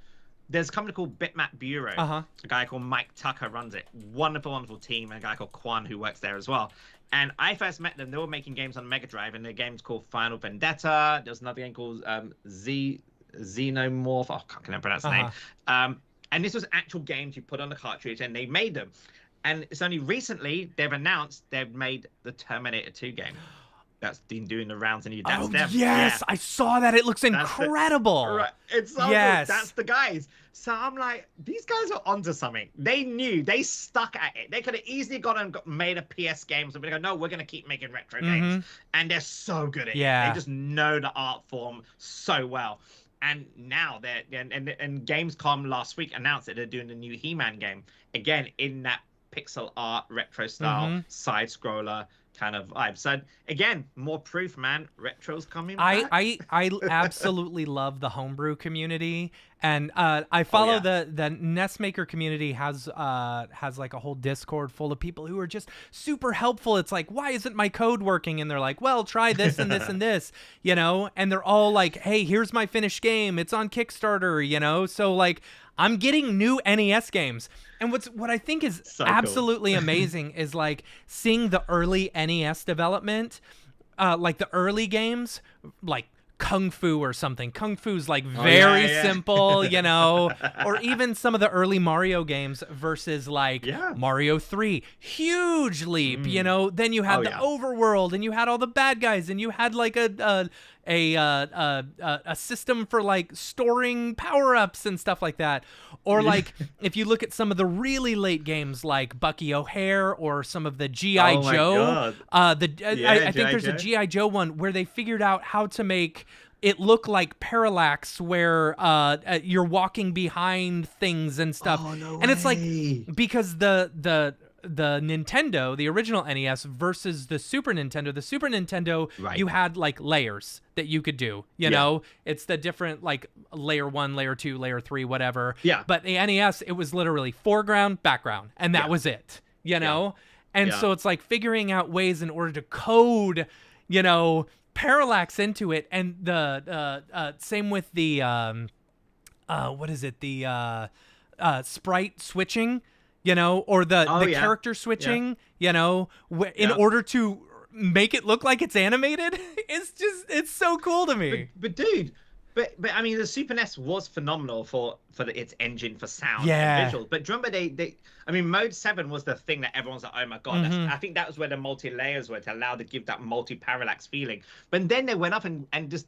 there's a company called Bitmap Bureau. A guy called Mike Tucker runs it. Wonderful team, and a guy called Quan who works there as well. And I first met them. They were making games on Mega Drive, and their game's called Final Vendetta. There's another game called Xenomorph. Oh, I can't pronounce the name. And this was actual games you put on the cartridge, and they made them. And it's only recently they've announced they've made the Terminator 2 game. That's been doing the rounds, and that's them. Yes, I saw that. It looks incredible. Right. It's so good. That's the guys. So I'm like, these guys are onto something. They knew. They stuck at it. They could have easily gone and made a PS game. So they go, no, we're going to keep making retro games. And they're so good at it. They just know the art form so well. And now and Gamescom last week announced that they're doing a new He-Man game, again in that pixel art retro style side scroller kind of vibe. So again, more proof, man. Retro's coming back. I absolutely love the homebrew community, and I follow the NES Maker community has like a whole Discord full of people who are just super helpful. It's like, why isn't my code working? And they're like, well, try this and this and this, you know. And they're all like, hey, here's my finished game. It's on Kickstarter, you know. So like, I'm getting new NES games. And what I think is so absolutely amazing is like seeing the early NES development, like the early games, like Kung Fu or something. Kung Fu's like very simple, you know, or even some of the early Mario games versus like Mario 3, huge leap, you know. Then you had the overworld, and you had all the bad guys, and you had like a system for like storing power-ups and stuff like that. Or like if you look at some of the really late games like Bucky O'Hare or some of the G.I. Joe, I think there's a G.I. Joe one where they figured out how to make it look like parallax, where you're walking behind things and stuff. And it's like, because the Nintendo, the original NES versus the Super Nintendo, you had like layers that you could do, you know. It's the different like layer 1, layer 2, layer 3, whatever. But the NES, it was literally foreground, background, and that was it, you know. And so it's like figuring out ways in order to code, you know, parallax into it. And the same with the what is it, the sprite switching, you know, or the character switching, you know, in order to make it look like it's animated. It's so cool to me. But dude, but I mean, the Super NES was phenomenal for its engine for sound and visual. But do you remember I mean, Mode 7 was the thing that everyone's like, oh my god. I think that was where the multi-layers were, to allow to give that multi-parallax feeling. But then they went up and just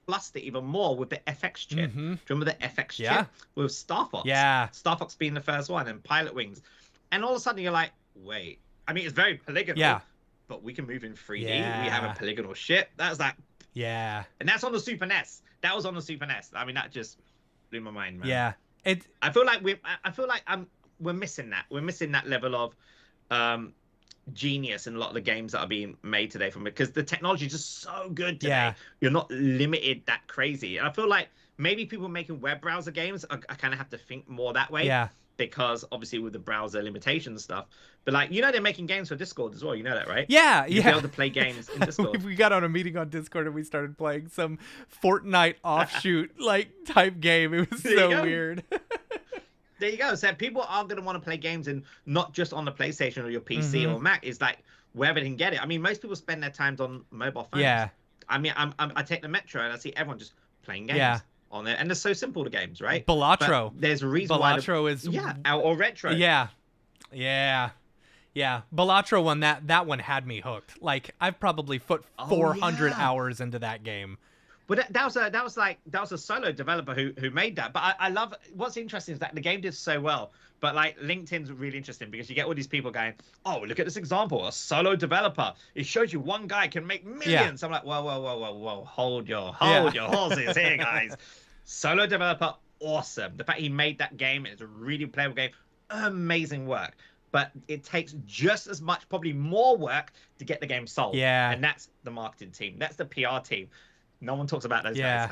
plussed it even more with the FX chip. Mm-hmm. Do you remember the FX Yeah. chip with Star Fox? Yeah. Star Fox being the first one, and Pilot Wings, and all of a sudden you're like, wait. I mean, it's very polygonal. Yeah. But we can move in 3D. Yeah. We have a polygonal ship. That's like. Yeah. And that's on the Super NES. That was on the Super NES. I mean, that just blew my mind, man. Yeah. I feel like we're missing that. We're missing that level of genius in a lot of the games that are being made today from it, because the technology is just so good today. Yeah. You're not limited that crazy. And I feel like maybe people making web browser games I kind of have to think more that way. Yeah. Because obviously with the browser limitations stuff, but like, you know, they're making games for Discord as well. You know that, right? Yeah, You'll be able to play games in Discord. We got on a meeting on Discord and we started playing some Fortnite offshoot like type game. It was so weird. There you go. So people are going to want to play games, and not just on the PlayStation or your PC or Mac. It's like wherever they can get it. I mean, most people spend their times on mobile phones. Yeah. I mean, I take the metro and I see everyone just playing games on there, and they're so simple, the games, right? Balatro. But there's a reason Balatro why. is or retro. Yeah. Balatro one, that one had me hooked. Like, I've probably put 400 hours into that game. But that was a solo developer who made that. But I love, what's interesting is that the game did so well. But like, LinkedIn's really interesting because you get all these people going, oh, look at this example, a solo developer. It shows you one guy can make millions. I'm like, whoa, hold your horses here, guys. Solo developer, awesome. The fact he made that game, it's a really playable game, amazing work. But it takes just as much, probably more work to get the game sold. Yeah. And that's the marketing team. That's the PR team. No one talks about those guys.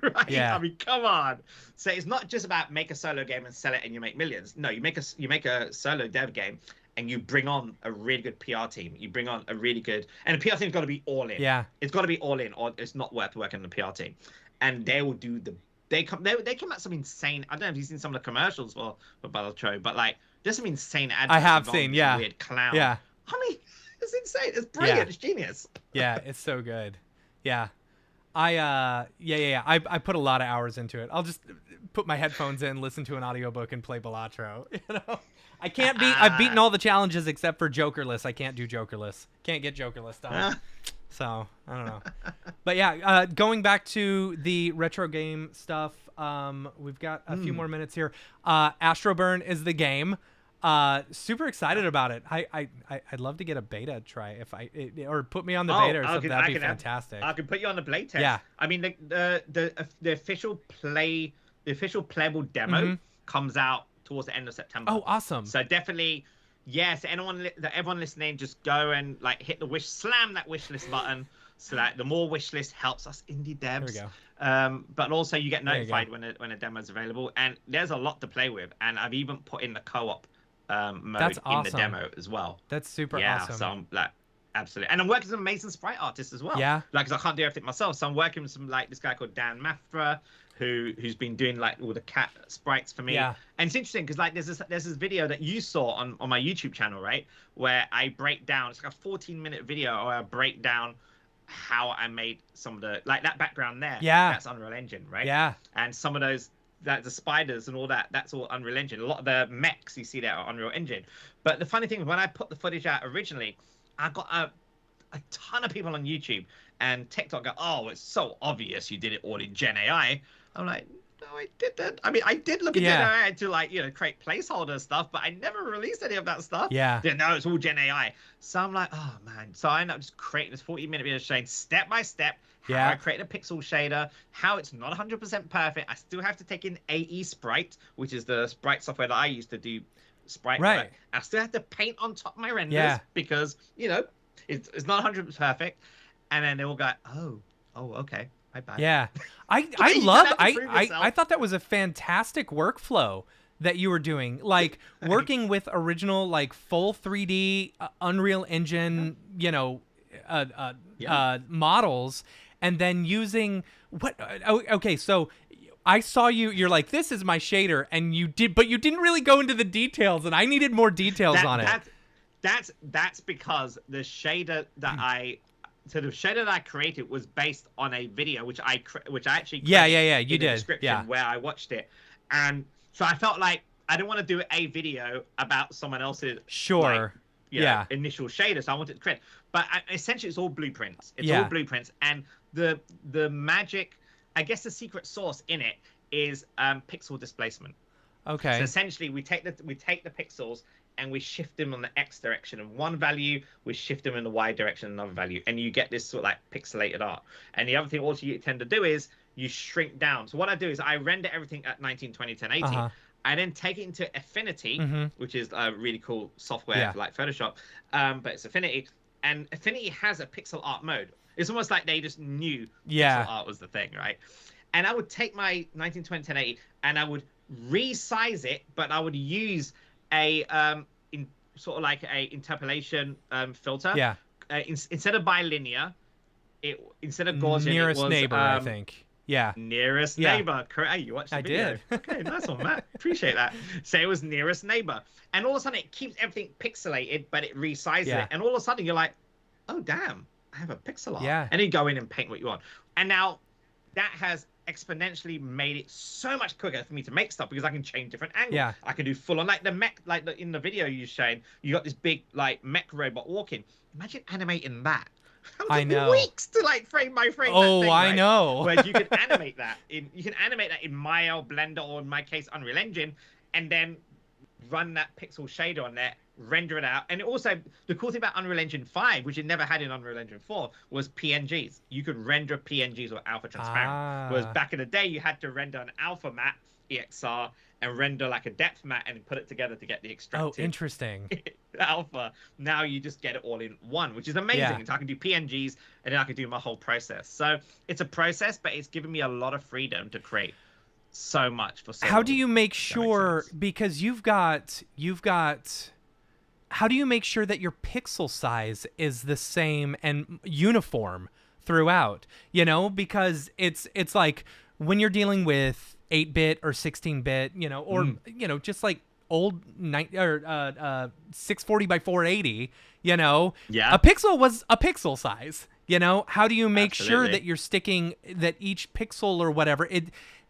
Right? Yeah. I mean, come on. So it's not just about make a solo game and sell it and you make millions. No, you make a solo dev game and you bring on a really good PR team. You bring on a really good, and the PR team's got to be all in. Yeah. It's got to be all in, or it's not worth working on the PR team. And they will do they come out some insane. I don't know if you've seen some of the commercials for Balatro, but like there's some insane ads. I have seen, yeah. Weird clown. Yeah. I mean, it's insane. It's brilliant. Yeah. It's genius. Yeah, it's so good. Yeah. I put a lot of hours into it. I'll just put my headphones in, listen to an audiobook, and play Balatro. You know, I can't beat. I've beaten all the challenges except for Jokerless. I can't do Jokerless. Can't get Jokerless done. So I don't know. But yeah, going back to the retro game stuff. We've got a few more minutes here. Astro Burn is the game. Super excited about it. I'd love to get a beta try or put me on the beta or something. That'd be fantastic. I can put you on the play test. Yeah. I mean, the official playable demo comes out towards the end of September. Oh, awesome. So definitely, yes. Everyone listening, just go and like hit the slam that wish list button. So that the more wish list helps us indie devs. There we go. But also you get notified when a demo is available, and there's a lot to play with. And I've even put in the co-op mode in the demo as well. That's super awesome. Yeah, so I'm like, absolutely. And I'm working with an amazing sprite artist as well. Yeah. Like, cause I can't do everything myself. So I'm working with some, like, this guy called Dan Mafra, who's been doing like all the cat sprites for me. Yeah. And it's interesting because like there's this video that you saw on my YouTube channel, right? Where I break down, it's like a 14-minute video where I break down how I made some of the, like that background there. Yeah. That's Unreal Engine, right? Yeah. And some of those, that the spiders and all that, that's all Unreal Engine. A lot of the mechs you see there are Unreal Engine. But the funny thing is, when I put the footage out originally, I got a ton of people on YouTube and TikTok go, oh, it's so obvious you did it all in Gen AI. I'm like, no, I didn't. I mean, I did look at Gen AI to like, create placeholder stuff, but I never released any of that stuff. Yeah. No, it's all Gen AI. So I'm like, oh man. So I end up just creating this 40-minute video showing step by step how I create a pixel shader, how it's not 100% perfect. I still have to take in AE Sprite, which is the sprite software that I use to do sprite work. I still have to paint on top of my renders because, it's not 100% perfect. And then they all go, oh, okay. Bye-bye. Yeah. I thought that was a fantastic workflow that you were doing, like working with original, like full 3D Unreal Engine, models, and then using okay, so I saw you're like, this is my shader, and but you didn't really go into the details, and I needed more details on it. That's because the shader that the shader that I created was based on a video which I actually created you did description where I watched it, and so I felt like I didn't want to do a video about someone else's initial shader, so I wanted to create. But essentially, it's all blueprints. It's all blueprints, and the magic I guess the secret sauce in it is pixel displacement. Okay. So essentially, we take the pixels and we shift them on the X direction in one value, we shift them in the Y direction in another value, and you get this sort of like pixelated art. And the other thing also you tend to do is you shrink down. So what I do is I render everything at 1920 1080. I then take it into Affinity, which is a really cool software like Photoshop, but it's Affinity, and Affinity has a pixel art mode. It's almost like they just knew pixel art was the thing, right? And I would take my 1920 1080 and I would resize it, but I would use a sort of like a interpolation filter. Yeah. Instead of bilinear, instead of Gaussian, nearest it was, neighbor, I think. Yeah. Nearest neighbor. Correct. Hey, you watched the video. Did. Okay, nice one, Matt. Appreciate that. So it was nearest neighbor, and all of a sudden it keeps everything pixelated, but it resizes it, and all of a sudden you're like, oh damn, I have a pixel art. Yeah. And you go in and paint what you want, and now that has exponentially made it so much quicker for me to make stuff because I can change different angles. Yeah. I can do full on like the mech, like in the video you showing, you got this big like mech robot walking. Imagine animating that. I know. Weeks to like frame by frame. Oh, that thing, I right? know. Whereas you can animate that in Maya, Blender, or in my case Unreal Engine, and then run that pixel shader on there, render it out. And it also, the cool thing about Unreal Engine 5, which it never had in Unreal Engine 4, was PNGs. You could render PNGs or alpha transparent. Whereas back in the day, you had to render an alpha matte EXR and render like a depth matte and put it together to get the extracted. Oh, interesting. Alpha. Now you just get it all in one, which is amazing. Yeah. So I can do PNGs and then I can do my whole process. So it's a process, but it's given me a lot of freedom to create so much for so How long. do you make sure, because you've got how do you make sure that your pixel size is the same and uniform throughout? You know, because it's like when you're dealing with 8-bit or 16-bit, you know, or you know, just like old 640 by 480, you know, a pixel was a pixel size. You know, how do you make sure that you're sticking that each pixel or whatever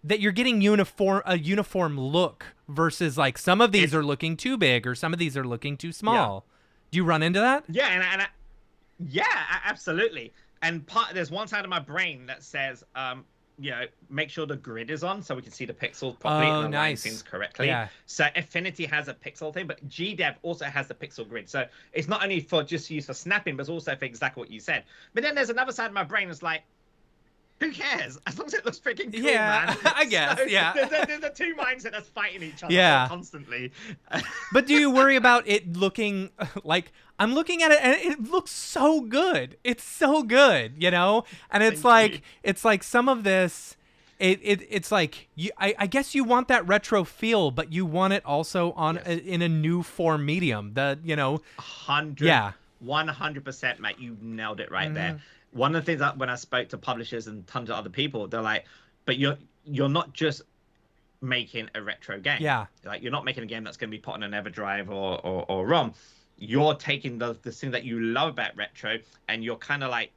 that you're getting a uniform look versus like some of these are looking too big or some of these are looking too small? Do you run into that? Yeah, absolutely. And there's one side of my brain that says, you know, make sure the grid is on so we can see the pixels properly and align things correctly. Yeah. So Affinity has a pixel thing, but GDev also has the pixel grid. So it's not only for just use for snapping, but it's also for exactly what you said. But then there's another side of my brain that's like, who cares? As long as it looks freaking cool, man. I guess, so There's the two mindsets that's fighting each other constantly. But do you worry about it looking like, I'm looking at it and it looks so good. It's so good, you know? And it's like some of this, it's like, I guess you want that retro feel, but you want it also on in a new form medium. 100%, mate. You nailed it right there. One of the things that when I spoke to publishers and tons of other people, they're like, but you're not just making a retro game. Yeah. Like you're not making a game that's going to be put on an EverDrive or ROM. You're taking the thing that you love about retro and you're kind of like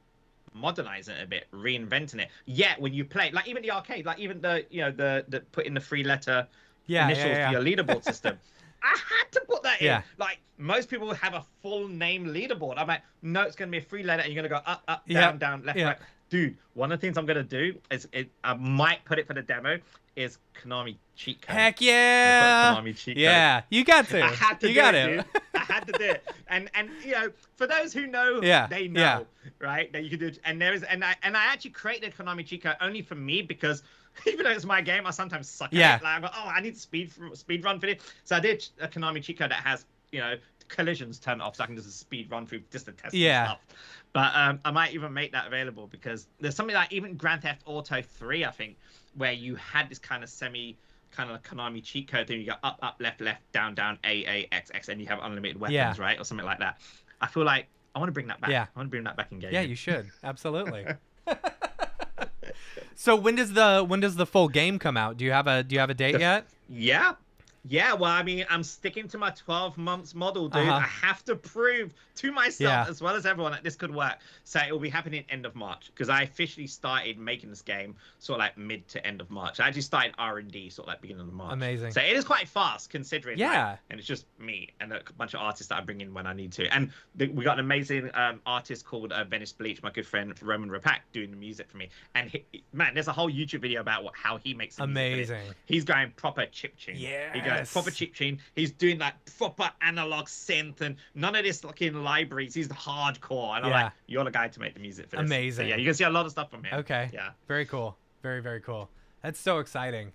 modernizing it a bit, reinventing it. Yet when you play, like even the arcade, like even the put in the 3-letter initials for your leaderboard system. I had to put that in. Like most people would have a full name leaderboard. I'm like, no, it's going to be a 3-letter and you're going to go up, down, down, left, right. Dude, one of the things I'm going to do is I might put it for the demo is Konami cheat code. Heck yeah. Konami cheat code. You got to. I had to you do got it, dude. I had to do it. And you know, for those who know, they know, right? That you can do it. And I actually created a Konami cheat code only for me because even though it's my game, I sometimes suck at it. Like, I go, I need speed run for it. So I did a Konami cheat code that has, you know, collisions turned off, so I can just speed run through just to test stuff. But I might even make that available because there's something like even Grand Theft Auto 3, I think, where you had this kind of Konami cheat code thing. You go up, left, down, A, X, and you have unlimited weapons, right, or something like that. I feel like I want to bring that back. I want to bring that back in gaming. Yeah, you should absolutely. So when does the full game come out? Do you have a date yet? Yeah. Yeah, well, I mean, I'm sticking to my 12 months model, dude. Uh-huh. I have to prove to myself Yeah. as well as everyone that this could work. So it will be happening end of March because I officially started making this game sort of like mid to end of March. I actually started R&D sort of like beginning of March. Amazing. So it is quite fast considering. Yeah. Like, and it's just me and a bunch of artists that I bring in when I need to. And we got an amazing artist called Venice Bleach, my good friend Roman Rapak, doing the music for me. And man, there's a whole YouTube video about how he makes the music. Amazing. He's going proper chip tune. Yeah. He goes proper chip tune. He's doing like proper analog synth and none of this fucking libraries. He's hardcore. And I'm like, you're the guy to make the music for this. Amazing. So, yeah, you can see a lot of stuff from him. Okay. Yeah. Very cool. Very, very cool. That's so exciting.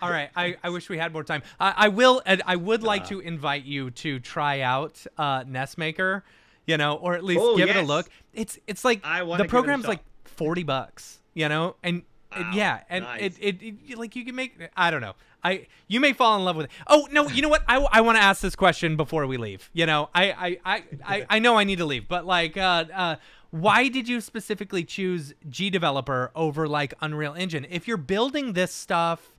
All right. I wish we had more time. I would like to invite you to try out Nestmaker, or at least give it a look. It's like the program's like $40, and Wow. yeah, and Nice. it like you can make, I don't know. You may fall in love with it. Oh no, you know what? I want to ask this question before we leave. I know I need to leave, but like why did you specifically choose G Developer over like Unreal Engine? If you're building this stuff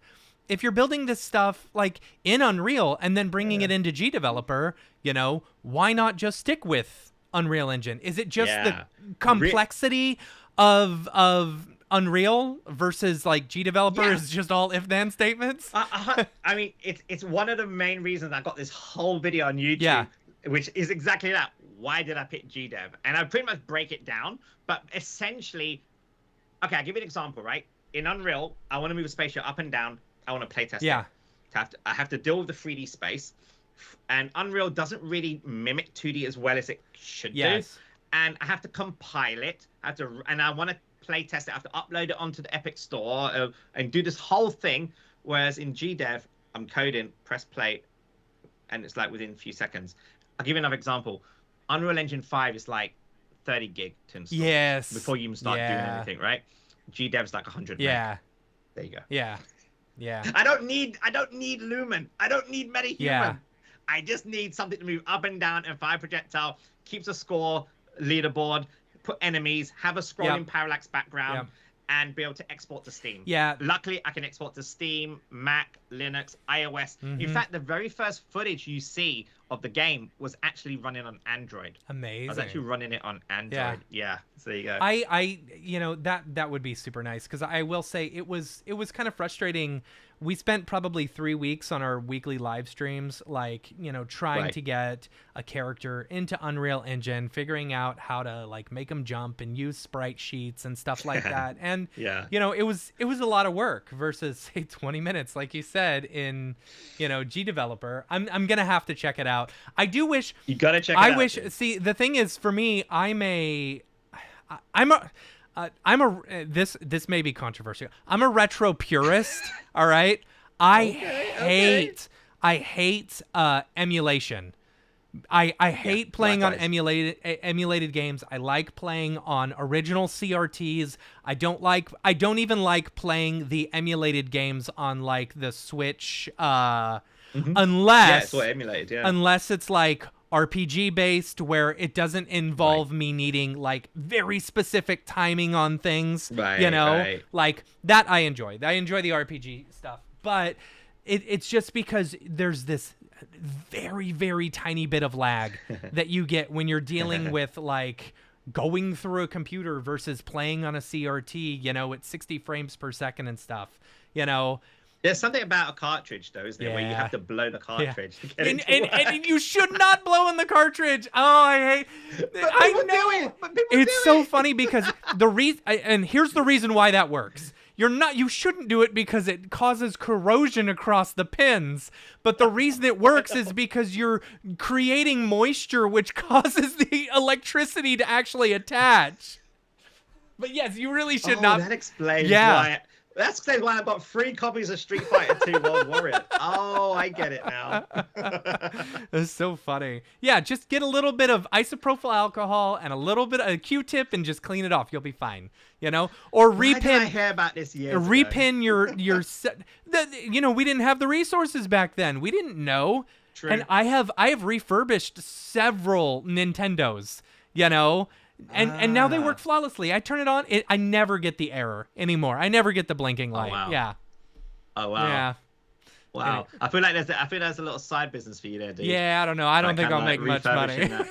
like in Unreal and then bringing it into G Developer, why not just stick with Unreal Engine? Is it just the complexity of Unreal versus like G Developer is just all if then statements? I mean, it's one of the main reasons I got this whole video on YouTube, which is exactly that. Why did I pick GDev? And I pretty much break it down, but essentially, okay, I'll give you an example, right? In Unreal, I want to move a spaceship up and down. I want to play test it. I have to deal with the 3D space, and Unreal doesn't really mimic 2D as well as it should do. And I have to compile it. And I want to play test it. I have to upload it onto the Epic Store and do this whole thing. Whereas in GDev, I'm coding, press play, and it's like within a few seconds. I'll give you another example. Unreal Engine 5 is like 30 gig to install. Yes. Before you even start doing anything, right? GDev's like 100 meg. There you go. Yeah. I don't need Lumen. I don't need MetaHuman. Yeah. I just need something to move up and down and fire projectile, keeps a score, leaderboard, put enemies, have a scrolling parallax background, and be able to export to Steam. Yeah. Luckily, I can export to Steam, Mac, Linux, iOS. In fact, the very first footage you see of the game was actually running on Android. Amazing. I was actually running it on Android. Yeah. So there you go. That would be super nice, because I will say it was kind of frustrating. We spent probably 3 weeks on our weekly live streams, like, trying to get a character into Unreal Engine, figuring out how to like make them jump and use sprite sheets and stuff like that. And it was a lot of work versus say 20 minutes, like you said, in G Developer. I'm gonna have to check it out. I do wish you gotta check it out. I wish. See, the thing is, for me, this may be controversial. I'm a retro purist. All right. I hate emulation. I hate playing on emulated games. I like playing on original CRTs. I don't even like playing the emulated games on like the Switch unless it's all emulated, unless it's like RPG based, where it doesn't involve me needing like very specific timing on things, like that. I enjoy the RPG stuff, but it's just because there's this very, very tiny bit of lag that you get when you're dealing with like going through a computer versus playing on a CRT, at 60 frames per second and stuff, There's something about a cartridge, though, isn't there, where you have to blow the cartridge to get it to work. And you should not blow in the cartridge. Oh, I hate. I know. It's so funny because the reason, and here's the reason why that works. You shouldn't do it because it causes corrosion across the pins. But the reason it works is because you're creating moisture, which causes the electricity to actually attach. But yes, you really should not. That explains why. That's why I bought 3 copies of Street Fighter 2 World Warrior. Oh, I get it now. That's so funny. Yeah, just get a little bit of isopropyl alcohol and a little bit of a Q-tip and just clean it off. You'll be fine. Or repin. Why did I hear about this years ago? Repin your we didn't have the resources back then. We didn't know. True. And I have refurbished several Nintendos. And now they work flawlessly. I turn it on. I never get the error anymore. I never get the blinking light. Wow. Yeah. Oh, wow. Yeah. Wow. I feel like there's a little side business for you there, dude. Yeah, I don't know. I don't think I'll make much money. That.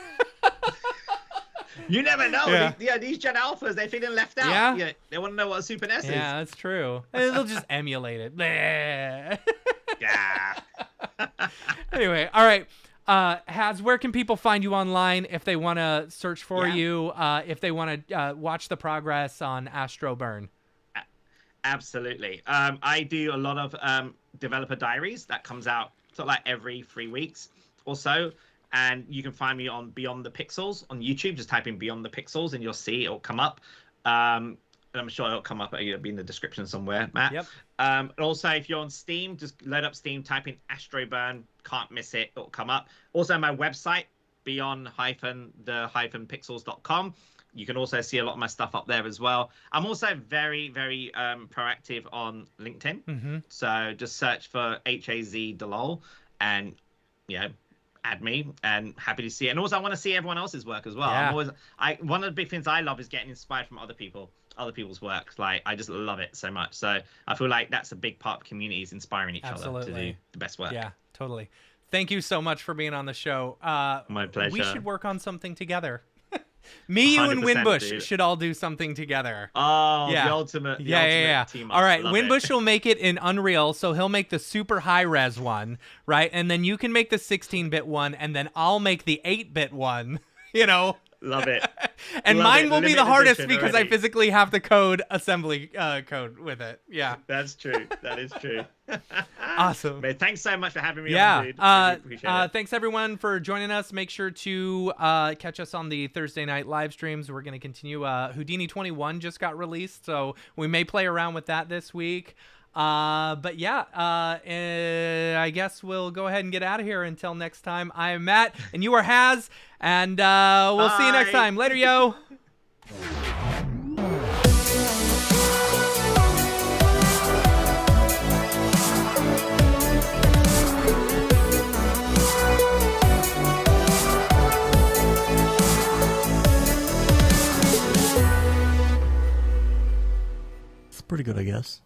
You never know. Yeah. These Gen Alphas, they're feeling left out. Yeah. They want to know what a Super NES is. Yeah, that's true. They'll just emulate it. Yeah. Anyway, all right. HaZ, where can people find you online if they want to search for you, if they want to watch the progress on Astro Burn? Absolutely. I do a lot of developer diaries that comes out sort of like every 3 weeks or so. And you can find me on Beyond the Pixels on YouTube. Just type in Beyond the Pixels and you'll see it'll come up. And I'm sure it'll come up. It'll be in the description somewhere, Matt. Yep. And also, if you're on Steam, just load up Steam, type in Astro Burn. Can't miss it. It'll come up. Also, my website, beyond-the-pixels.com. You can also see a lot of my stuff up there as well. I'm also very, very proactive on LinkedIn. Mm-hmm. So just search for HaZ Dulull and, add me, and happy to see it. And also I want to see everyone else's work as well. Yeah. One of the big things I love is getting inspired from other people's work. Like, I just love it so much. So I feel like that's a big part of community, is inspiring each other to do the best work. Yeah, totally. Thank you so much for being on the show. My pleasure. We should work on something together. Me, you, and Winbush should all do something together. Oh, yeah. The ultimate team up. All right, Winbush will make it in Unreal, so he'll make the super high-res one, right? And then you can make the 16-bit one, and then I'll make the 8-bit one, Love it. And mine will be the hardest because I physically have the code assembly code with it. Yeah. That's true. That is true. Awesome. Man, thanks so much for having me on, dude. Yeah. Really appreciate it. Thanks everyone for joining us. Make sure to catch us on the Thursday night live streams. We're going to continue. Houdini 21 just got released, so we may play around with that this week. But yeah, I guess we'll go ahead and get out of here. Until next time, I'm Matt, and you are HaZ, and we'll see you next time. Later, yo. It's pretty good, I guess.